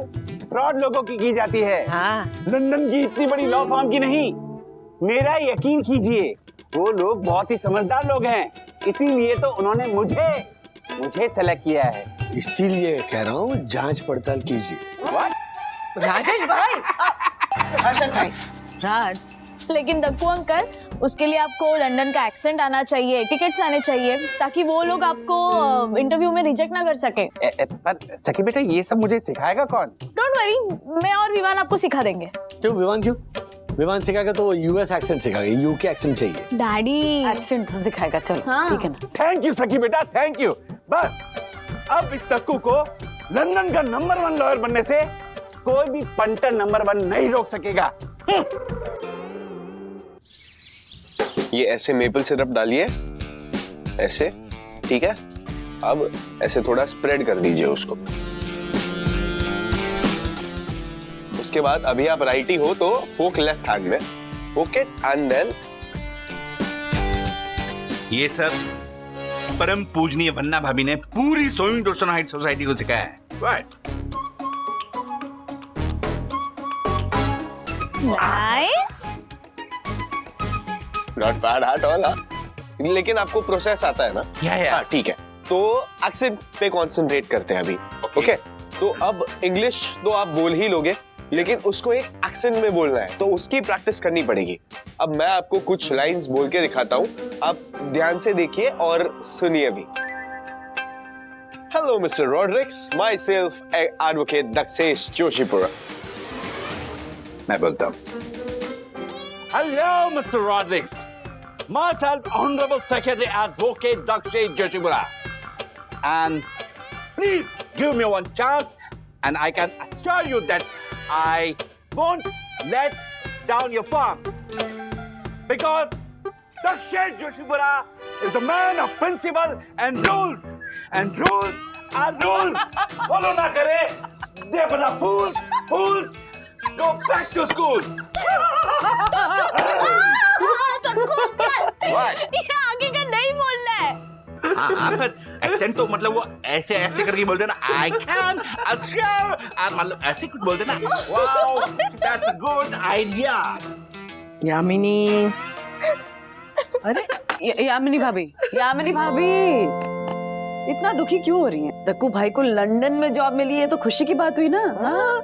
फ्रॉड लोगों की जाती है। हाँ। लंदन की इतनी बड़ी लॉ फर्म की नहीं। मेरा यकीन कीजिए, वो लोग बहुत ही समझदार लोग हैं, इसीलिए तो उन्होंने मुझे सेलेक्ट किया है। इसीलिए कह रहा हूँ जांच पड़ताल कीजिए। राजेश भाई, हर्षद भाई, राज, लेकिन दक्कू अंकल, उसके लिए आपको लंदन का एक्सेंट आना चाहिए, टिकट्स आने चाहिए, ताकि वो लोग आपको इंटरव्यू में रिजेक्ट ना कर सके। पर सखी बेटा, ये सब मुझे सिखाएगा कौन? डोंट वरी, मैं और विवान आपको सिखा देंगे। क्यों विवान, क्यों? विवान सिखाएगा तो यूएस एक्सेंट सिखाएगा, यूके एक्सेंट चाहिए। डैडी एक्सेंट तो सिखाएगा, चलो। हाँ। ठीक है ना? थैंक यू सखी बेटा, थैंक यू। बस अब इस दक्कू को लंदन का नंबर 1 लॉयर बनने से कोई भी पंटर नंबर 1 नहीं रोक सकेगा। ये ऐसे मेपल सिरप डालिए, ऐसे, ठीक है? अब ऐसे थोड़ा स्प्रेड कर दीजिए उसको। उसके बाद अभी आप राइटी हो तो फोक लेफ्ट हैंड में, ओके, एंड देन ये सब परम पूजनीय वन्ना भाभी ने पूरी सोइंग डोरसन हाइट सोसाइटी को सिखाया है। Right. Nice. Not bad at all. लेकिन आपको प्रोसेस आता है ना? हाँ ठीक है। तो एक्सेंट पे कंसंट्रेट करते हैं अभी, ओके? तो अब इंग्लिश तो आप बोल ही लोगे, लेकिन उसको एक एक्सेंट में बोलना है, तो उसकी प्रैक्टिस करनी पड़ेगी। अब मैं आपको कुछ लाइंस बोल के दिखाता हूँ, आप ध्यान से देखिए और सुनिए भी। Hello mister Rodricks, myself advocate Dakshesh Joshipura. मैं बोलता हूँ, hello mister Rodricks, myself honorable secretary advocate Dakshesh Joshipura, and please give me one chance and I can assure you that I won't let down your firm, because Dakshesh Joshipura is the man of principle and rules are rules. Follow na kare, they bada fools, go back to school. ये आगे का नहीं बोलना है। हाँ, फिर accent तो मतलब वो ऐसे ऐसे करके बोलते ना, I can assure, मतलब ऐसे कुछ बोलते ना। Wow, that's a good idea. Yamini, अरे यामिनी भाभी इतना दुखी क्यों हो रही हैं? दक्कू भाई को लंदन में जॉब मिली है तो खुशी की बात हुई ना। हाँ,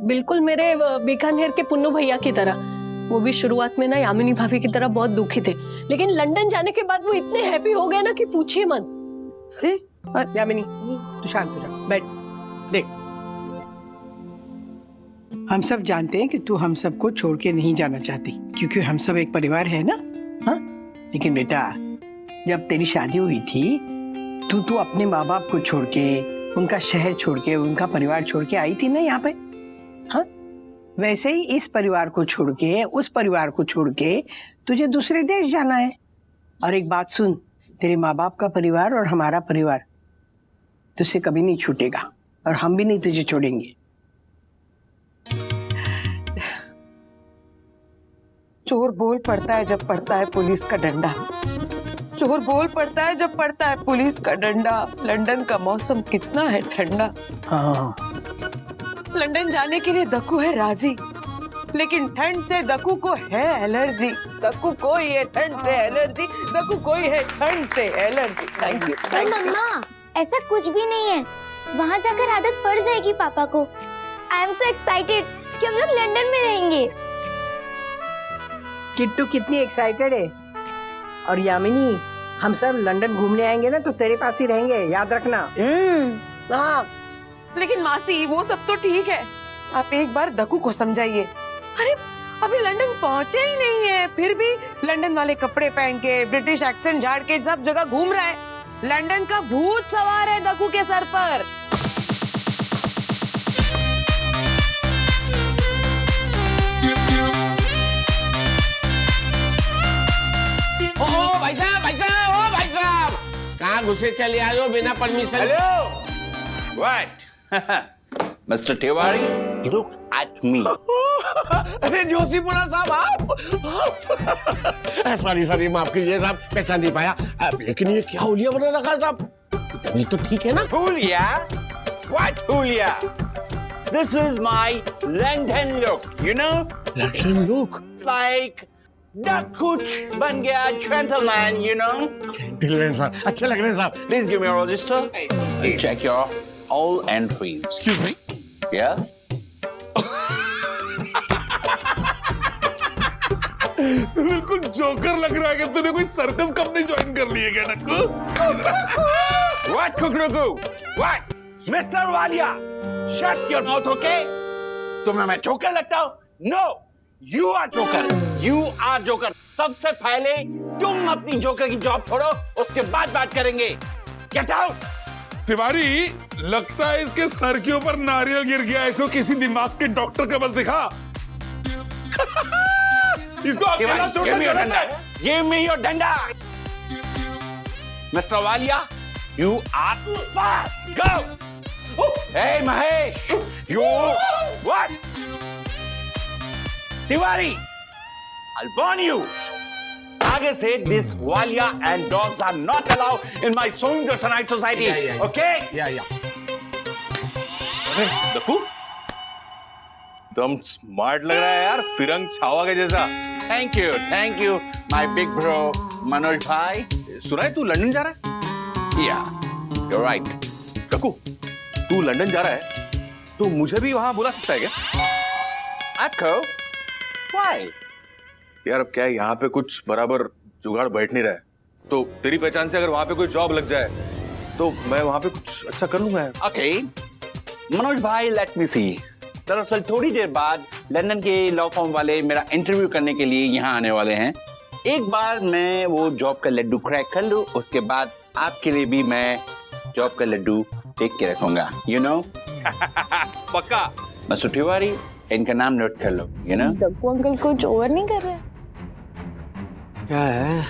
बिल्कुल मेरे बीकानेर के पुन्नू भैया की तरह। वो भी शुरुआत में ना यामिनी भाभी की तरह बहुत दुखी थे, लेकिन लंदन जाने के बाद वो इतने हैप्पी हो गए ना कि पूछिए मत। जी यामिनी, तू शांत हो जा, बैठ। देख, हम सब जानते हैं कि तू हम सबको छोड़ के नहीं जाना चाहती, क्योंकि हम सब एक परिवार है ना। हाँ, लेकिन बेटा, जब तेरी शादी हुई थी तू अपने माँ बाप को छोड़ के, उनका शहर छोड़ के, उनका परिवार छोड़ के आई थी ना यहाँ पे। हाँ, वैसे ही इस परिवार को छोड़ के, उस परिवार को छोड़ के तुझे दूसरे देश जाना है। और एक बात सुन, तेरे माँ बाप का परिवार और हमारा परिवार तुझसे कभी नहीं छूटेगा, और हम भी नहीं तुझे छोड़ेंगे। चोर बोल पड़ता है जब पड़ता है पुलिस का डंडा, चोर बोल पड़ता है जब पड़ता है पुलिस का डंडा। लंदन का मौसम कितना है ठंडा। हाँ, लंदन जाने के लिए दक्कू है राजी, लेकिन ठंड से दक्कू को है एलर्जी। दक्कू को है ठंड से एलर्जी, दक्कू को है ठंड से एलर्जी। Thank you. मम्मा, ऐसा कुछ भी नहीं है, वहाँ जाकर आदत पड़ जाएगी पापा को। आई एम सो एक्साइटेड कि हम लोग लंदन में रहेंगे। किट्टू कितनी एक्साइटेड है। और यामिनी, हम सब लंदन घूमने आएंगे ना तो तेरे पास ही रहेंगे, याद रखना। हाँ, लेकिन मासी वो सब तो ठीक है, आप एक बार दक्कू को समझाइए। अरे अभी लंदन पहुंचे ही नहीं है, फिर भी लंदन वाले कपड़े पहन के, ब्रिटिश एक्सेंट झाड़ के सब जगह घूम रहा है। लंदन का भूत सवार है दक्कू के सर पर। भाई साहब, कहाँ घुसे चले आए हो बिना permission? Hello, what? Mr. Tiwari, look at me. अरे जोशीपुरा साहब, आप सॉरी माफ कीजिए साहब, पहचान नहीं पाया। लेकिन ये क्या हुलिया बना रखा साहब? ये तो ठीक है ना? हुलिया? What हुलिया? This is my London look, you know? London look? It's like कुछ बन गया gentleman, you know? Gentleman साहब, अच्छे लग रहे हैं साहब। Please give me a register. I'll check your all entries. Excuse me? Yeah? तू बिल्कुल जोकर लग रहा है कि तूने कोई सर्कस कंपनी ज्वाइन कर ली है क्या Nakku? What कुकरुकू? What? Mr. Walia, shut your mouth, okay? तुम्हें मैं जोकर लगता हूँ? No, you are joker. You are joker. सबसे पहले तुम अपनी जोकर की जॉब छोड़ो, उसके बाद बात करेंगे. Get out. तिवारी, लगता है इसके सर के ऊपर नारियल गिर गया है, इसको किसी दिमाग के डॉक्टर के पास दिखा। इसको अकेला छोड़ना गलत है। Give me your डंडा. Mr. Walia, you are fired. Go. Hey Mahesh, you what? Tiwari, I'll warn you. आगे से this walia and dogs are not allowed in my Sohim Darshanite society. Okay? अरे दक्कू, एकदम स्मार्ट लग रहा है यार, फिरंग छावा के जैसा। Thank you, my big bro Manoj भाई। सुना है तू लंदन जा रहा है? Yeah, you're right. दक्कू, तू लंदन जा रहा है, तो मुझे भी वहां बुला सकता है क्या? आपको? Why? यार अब क्या है, यहाँ पे कुछ बराबर जुगाड़ बैठ नहीं रहा है, तो तेरी पहचान से अगर वहां पे कोई जॉब लग जाए तो मैं वहां पे कुछ अच्छा कर लूंगा। ओके मनोज भाई, लेट मी सी। दरअसल थोड़ी देर बाद लंदन के लॉ फॉर्म वाले मेरा इंटरव्यू करने के लिए यहाँ आने वाले हैं। एक बार मैं वो जॉब का लड्डू क्रैक कर लूँ, उसके बाद आपके लिए भी मैं जॉब का लड्डू देख के रखूंगा, यू नो। पक्का? मसूद तिवारी, इनका नाम नोट कर लो, यू नो। दक्कू अंकल कुछ ओवर नहीं कर रहे? क्या है,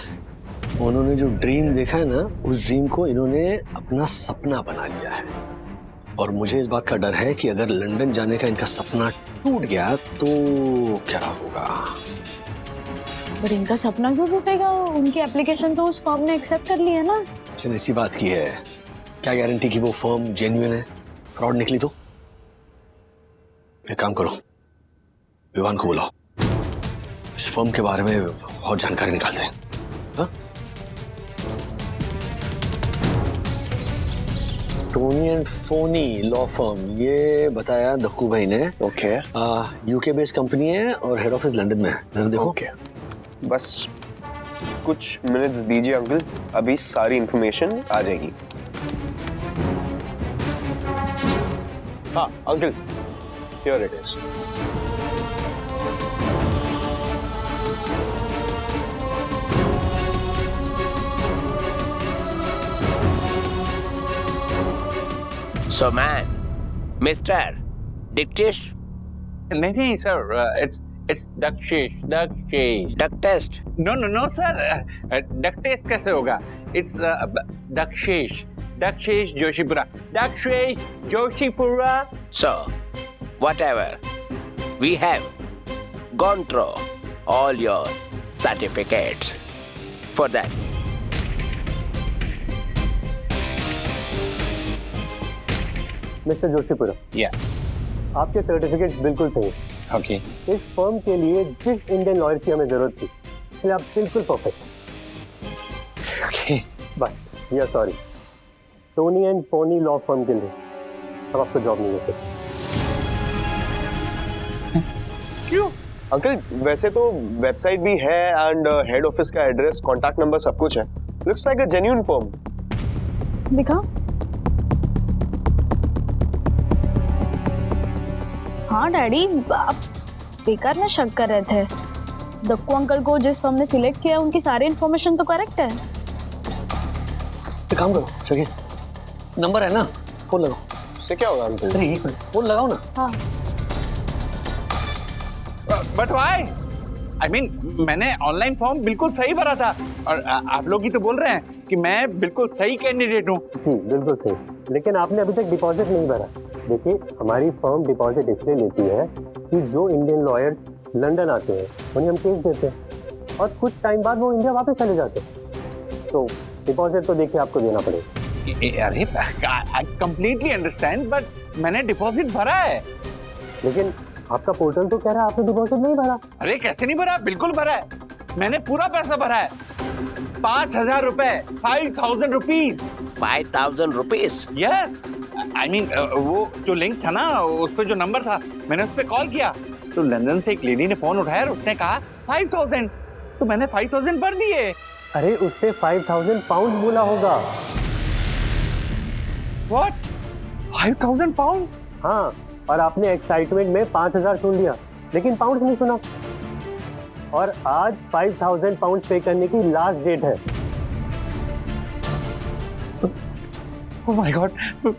उन्होंने जो ड्रीम देखा है ना, उस ड्रीम को इन्होंने अपना सपना बना लिया है। और मुझे इस बात का डर है कि अगर लंदन जाने का इनका सपना टूट गया तो क्या होगा। पर इनका सपना क्यों टूटेगा? उनकी एप्लीकेशन तो उस फर्म ने एक्सेप्ट कर ली है ना। चलिए इसी बात की है, क्या गारंटी कि वो फर्म जेन्युइन है, फ्रॉड निकली तो? एक काम करो, विवान को बुलाओ, इस फर्म के बारे में और जानकारी निकालते हैं। हाँ? Tony and Phoney law firm, ये बताया दक्कू भाई ने। ओके। यूके बेस्ड कंपनी है और हेड ऑफिस लंदन में है। जरा देखो। ओके, बस कुछ मिनट्स दीजिए अंकल, अभी सारी इंफॉर्मेशन आ जाएगी। हाँ uncle, here it is. So man, Mr. Dictish? नहीं sir, it's Dakshish. Duck test? No sir, duck test कैसे होगा? It's Dakshish Joshipura. So, whatever, we have gone through all your certificates for that. Mister Joshipura, आपके certificate बिल्कुल सही है। Okay. इस firm के लिए जिस इंडियन लॉयर की हमें जरूरत थी, इसलिए आप बिल्कुल perfect. Okay. But we are sorry, Tony and Phoney law firm के लिए हम आपको जॉब नहीं देते। क्यों? अंकल वैसे तो वेबसाइट भी है एंड हेड ऑफिस का एड्रेस, कॉन्टैक्ट नंबर सब कुछ है। Looks like a genuine firm. दिखा। हाँ डैडी, आप बेकार में शक कर रहे थे। दक्कू अंकल को जिस फर्म ने सिलेक्ट किया, उनकी सारी इन्फॉर्मेशन तो करेक्ट है। तो काम करो, चलिए नंबर है ना, फोन लगाओ। उससे क्या होगा अंकल? अरे एक मिनट, फोन लगाओ ना। हाँ। But why? I mean, मैंने ऑनलाइन फॉर्म बिल्कुल सही भरा था और आप लोग ही तो बोल रहे हैं कि मैं बिल्कुल सही कैंडिडेट हूँ। जी बिल्कुल सही, लेकिन आपने अभी तक डिपॉजिट नहीं भरा। देखिए, हमारी फर्म डिपॉजिट इसलिए लेती है कि जो इंडियन लॉयर्स लंदन आते हैं उन्हें हम केस देते हैं और कुछ टाइम बाद वो इंडिया वापस चले जाते हैं, तो डिपॉजिट तो देखिए आपको देना पड़ेगा। अरे आई कंप्लीटली अंडरस्टैंड, बट मैंने डिपॉजिट भरा है। लेकिन आपका पोर्टल तो कह रहा है आपने डिपॉजिट नहीं भरा। अरे कैसे नहीं भरा? बिल्कुल भरा है, मैंने पूरा पैसा भरा है। 5,000 रुपए, 5,000 rupees. 5,000 rupees? Yes, I mean वो जो लिंक था ना, उस पे जो नंबर था, मैंने उस पे कॉल किया तो लंदन से एक लेडी ने फोन उठाया और उसने कहा 5,000, तो मैंने 5,000 भर दिए। अरे उसने 5,000 पाउंड बोला होगा। व्हाट? 5,000 पाउंड? हाँ, और आपने एक्साइटमेंट में 5,000 सुन लिया, लेकिन पाउंड नहीं सुना। और आज 5,000 पाउंड पे करने की लास्ट डेट है। ओह माय गॉड,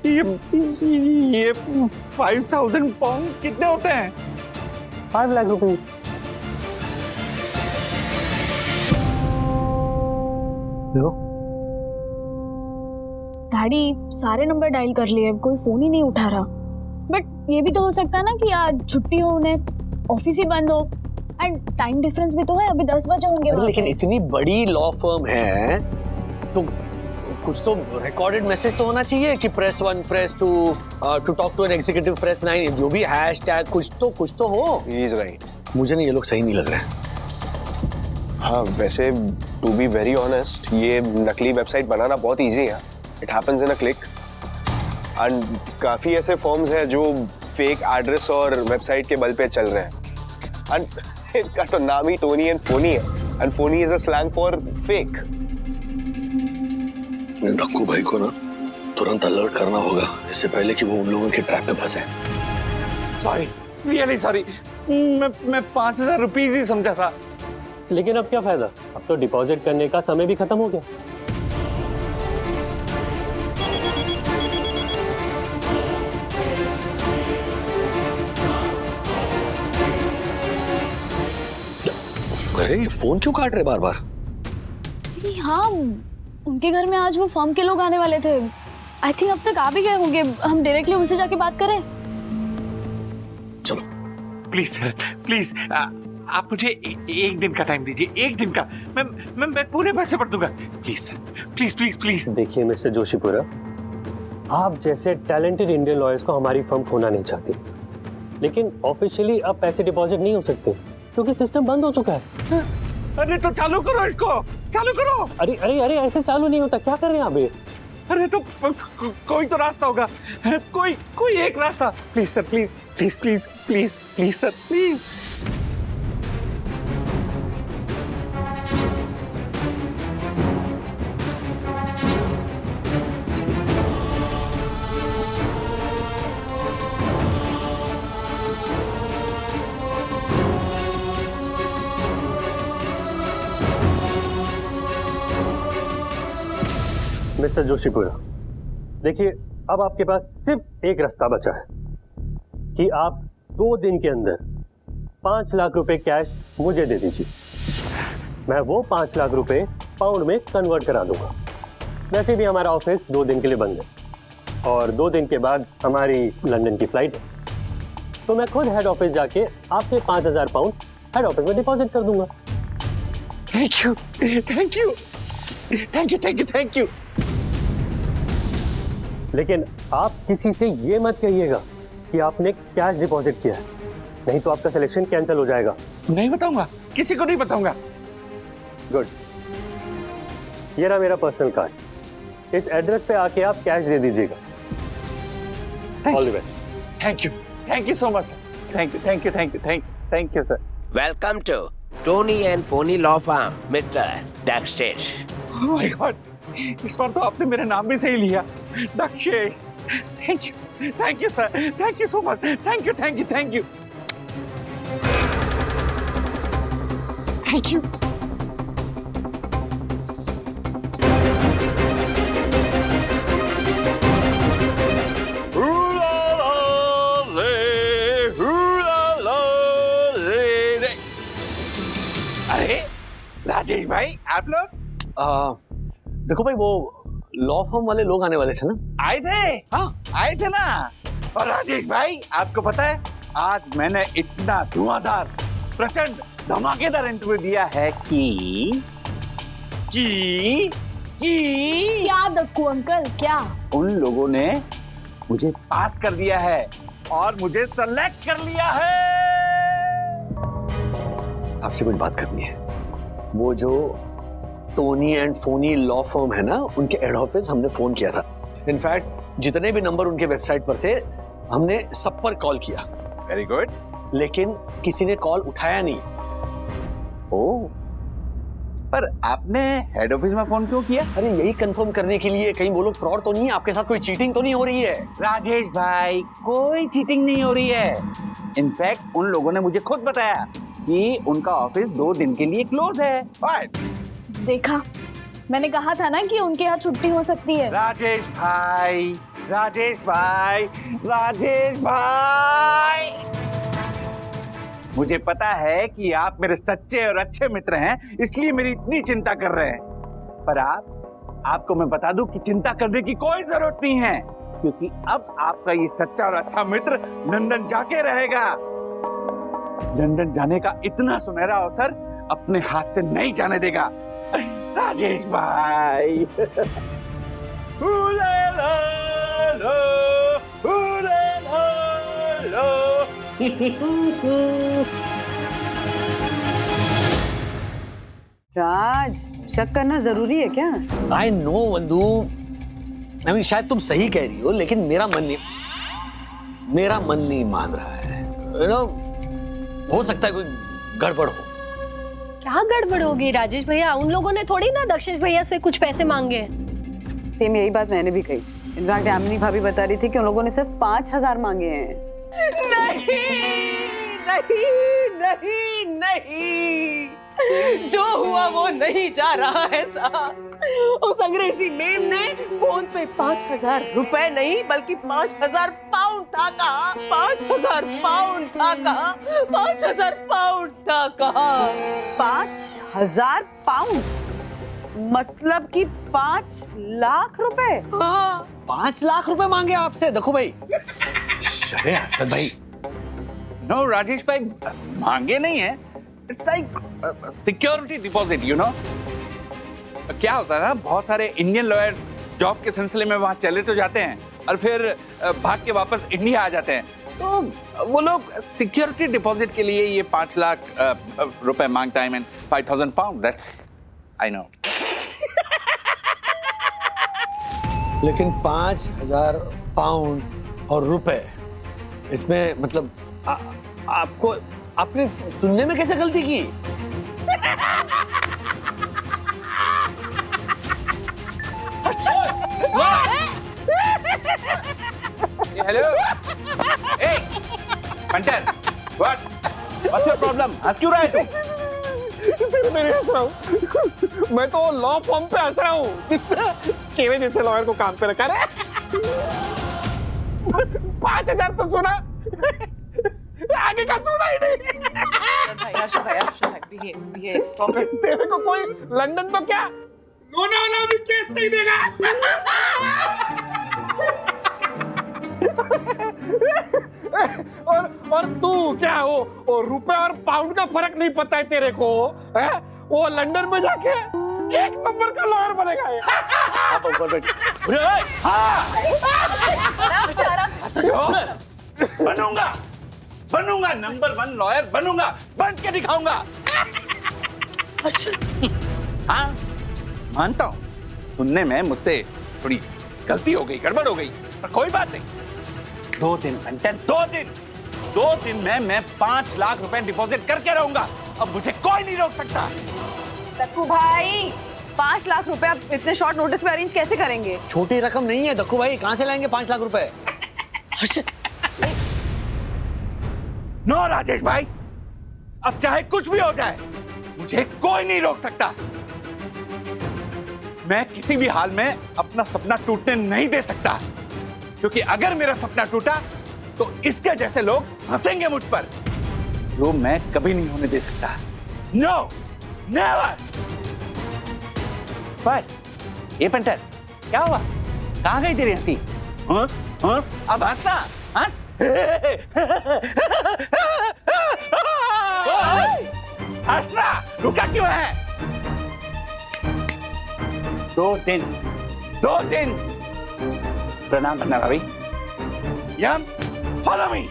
ये 5,000 पाउंड कितने होते हैं? 5 लाख रुपीज। डैडी सारे नंबर डायल कर लिए, कोई फोन ही नहीं उठा रहा। बट ये भी तो हो सकता है ना कि आज छुट्टी हो, उन्हें ऑफिस ही बंद हो, एंड टाइम डिफरेंस भी तो है, अभी 10 बजे होंगे। अरे लेकिन इतनी बड़ी लॉ फर्म है तो कुछ तो रिकॉर्डेड मैसेज तो होना चाहिए कि press 1 press 2 to talk to an executive, press 9, जो भी हैशटैग कुछ तो हो। He is right. मुझे नहीं, ये लोग सही नहीं लग रहे। हाँ वैसे टू बी वेरी ऑनेस्ट, ये नकली वेबसाइट बनाना बहुत इजी है। It happens in a click. And काफी ऐसे फॉर्म्स हैं जो फेक एड्रेस और वेबसाइट के बल पे चल रहे हैं। एंड इनका तो नाम ही टोनी एंड फोनी है। And phony is a slang for fake. Dakku भाई को ना तुरंत अलर्ट करना होगा, इससे पहले कि वो उन लोगों के ट्रैप में फंसे। Sorry, really sorry. मैं 5000 रुपीज ही समझा था। लेकिन अब क्या फायदा, अब तो डिपॉजिट करने का समय भी खत्म हो गया। अरे फोन क्यों काट रहे बार बार? हाँ, उनके घर में आज वो फर्म के लोग आने वाले थे। आई थिंक अब तक आ भी गए होंगे। हम डायरेक्टली उनसे जाके बात करें? चलो प्लीज सर, प्लीज आप मुझे एक दिन का टाइम दीजिए, एक दिन का। मैं पूरे पैसे भर दूंगा। Please sir, please please please. देखिए मिस्टर जोशीपुरा, आप जैसे टैलेंटेड इंडियन लॉयर्स को हमारी फर्म खोना नहीं चाहती, लेकिन ऑफिशियली अब पैसे डिपॉजिट नहीं हो सकते क्योंकि सिस्टम बंद हो चुका है। अरे तो चालू करो इसको, चालू करो। अरे अरे अरे, ऐसे चालू नहीं होता। क्या कर रहे हैं आप ये? अरे तो कोई तो रास्ता होगा, कोई एक रास्ता। Please sir, please please please please please sir, please. Mister Joshipura, देखिए अब आपके पास सिर्फ एक रास्ता बचा है कि आप 2 दिन के अंदर 5 लाख रुपए कैश मुझे दे दीजिए। मैं वो 5 लाख रुपए पाउंड में कन्वर्ट करा दूंगा। वैसे भी हमारा ऑफिस 2 दिन के लिए बंद है और 2 दिन के बाद हमारी लंदन की फ्लाइट है, तो मैं खुद हेड ऑफिस जाके आपके 5000 पाउंड हेड ऑफिस में डिपॉजिट कर दूंगा। Thank you, thank you, thank you, thank you, thank you. लेकिन आप किसी से ये मत कहिएगा कि आपने कैश डिपॉजिट किया है, नहीं तो आपका सिलेक्शन कैंसिल हो जाएगा। नहीं बताऊंगा, किसी को नहीं बताऊंगा। गुड, ये रहा मेरा पर्सनल कार्ड। इस एड्रेस पे आके आप कैश दे दीजिएगा। All the best. Thank you so much sir. Thank you, thank you, thank you, thank you sir. Welcome to Tony and Phoney law firm, mister Dakshesh. Oh my God, इस बार तो आपने मेरा नाम भी सही लिया, Dakshesh. Thank you sir, thank you so much. Thank you, thank you, thank you, thank you. अरे राजेश भाई, आप लोग? देखो भाई, वो लॉ फर्म वाले लोग आने वाले थे ना? आए थे? हाँ आए थे ना। और राजेश भाई, आपको पता है आज मैंने इतना धुआंधार, प्रचंड, धमाकेदार इंटरव्यू दिया है कि क्या दक्कू अंकल, क्या? उन लोगों ने मुझे पास कर दिया है और मुझे सेलेक्ट कर लिया है। आपसे कुछ बात करनी है। वो जो Tony and Phoney law firm है ना, उनके हेड ऑफिस हमने फोन किया था। इनफैक्ट जितने भी नंबर उनके वेबसाइट पर थे, हमने सब पर कॉल किया। Very good. लेकिन किसी ने कॉल उठाया नहीं। ओह, पर आपने हेड ऑफिस में फोन क्यों किया? अरे यही कंफर्म करने के लिए, कहीं वो लोग फ्रॉड तो नहीं है, आपके साथ कोई चीटिंग तो नहीं हो रही है। राजेश भाई, कोई चीटिंग नहीं हो रही है। इनफैक्ट उन लोगों ने मुझे खुद बताया कि उनका ऑफिस 2 दिन के लिए क्लोज है। देखा, मैंने कहा था ना कि उनके यहाँ छुट्टी हो सकती है। राजेश भाई, राजेश भाई, राजेश भाई, मुझे पता है कि आप मेरे सच्चे और अच्छे मित्र हैं, इसलिए मेरी इतनी चिंता कर रहे हैं। पर आपको मैं बता दूं कि चिंता करने की कोई जरूरत नहीं है, क्योंकि अब आपका ये सच्चा और अच्छा मित्र लंदन जाके रहेगा। लंदन जाने का इतना सुनहरा अवसर अपने हाथ से नहीं जाने देगा राजेश भाई। राज, शक करना जरूरी है क्या? आई नो वंदू, अभी शायद तुम सही कह रही हो, लेकिन मेरा मन नहीं मान रहा है। You know, हो सकता है कोई गड़बड़ हो। क्या गड़बड़ होगी राजेश भैया? उन लोगों ने थोड़ी ना दक्षिश भैया से कुछ पैसे मांगे। सेम यही बात मैंने भी कही। इनफैक्ट यामिनी भाभी बता रही थी कि उन लोगों ने सिर्फ 5,000 मांगे हैं। नहीं, जो हुआ वो नहीं जा रहा है साहब। उस अंग्रेजी मेम ने फोन पे 5,000 रुपए नहीं बल्कि 5,000 पाउंड था कहा। 5,000 पाउंड था कहा। 5,000 पाउंड था कहा। 5,000 पाउंड मतलब कि 5 लाख रुपए? हाँ। 5 लाख रुपए मांगे आपसे? देखो भाई, अरे हर्षद भाई, नो राजेश भाई, मांगे नहीं है। It's like security deposit, you know. क्या होता है ना, बहुत सारे इंडियन लॉयर्स जॉब के सिलसिले में वहां चले तो जाते हैं और फिर भाग के वापस इंडिया आ जाते हैं, तो वो लोग सिक्योरिटी डिपॉजिट के लिए ये 5 लाख रुपए मांगता है। 5,000 पाउंड, दैट्स आई नो। लेकिन 5,000 पाउंड और रुपए, इसमें मतलब आपने सुनने में कैसे गलती की? Hello, hey, punter, what's your problem? हंस क्यों रहा है तू? मैं हंस रहा हूँ, मैं तो लॉ फॉर्म पे हंस रहा हूँ जिसने केवे जैसे लॉयर को काम पे रखा है। 5,000 तो सुना, आगे का सुना ही नहीं। तेरे को कोई लंदन तो क्या लोनावाला भी केस नहीं देगा। और तू क्या वो रुपए और पाउंड का फर्क नहीं पता है तेरे को? है वो लंदन में जाके 1 नंबर का लॉयर बनेगा ये। बनूंगा नंबर 1 लॉयर बनूंगा, बन के दिखाऊंगा। हाँ, मानता हूँ सुनने में मुझसे थोड़ी गलती हो गई, गड़बड़ हो गई, पर कोई बात नहीं। 2 दिन पंचन, 2 दिन में मैं 5 लाख रुपए डिपॉजिट करके रहूंगा। अब मुझे कोई नहीं रोक सकता। दक्कू भाई, 5 लाख रुपए आप इतने शॉर्ट नोटिस पे अरेंज कैसे करेंगे? छोटी रकम नहीं है दक्कू भाई, कहां से लाएंगे 5 लाख रुपए? नो राजेश भाई, अब चाहे कुछ भी हो जाए मुझे कोई नहीं रोक सकता। मैं किसी भी हाल में अपना सपना टूटने नहीं दे सकता, क्योंकि अगर मेरा सपना टूटा तो इसके जैसे लोग हंसेंगे मुझ पर, जो मैं कभी नहीं होने दे सकता। No, never. पर ये पंटर, क्या हुआ? कहां गई तेरी हंसी? हंस हंस, अब हंसना, हंस। हंसना रुका क्यों है? 2 दिन प्रणाम भन्ना भाभी। यम, फॉलो मी।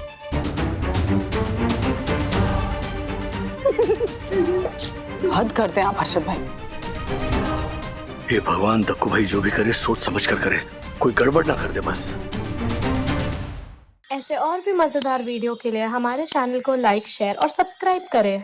हद करते हैं आप हर्षद भाई। हे भगवान, दक्कू भाई जो भी करे सोच समझ कर करे, कोई गड़बड़ ना कर दे बस। ऐसे और भी मजेदार वीडियो के लिए हमारे चैनल को लाइक, शेयर और सब्सक्राइब करें।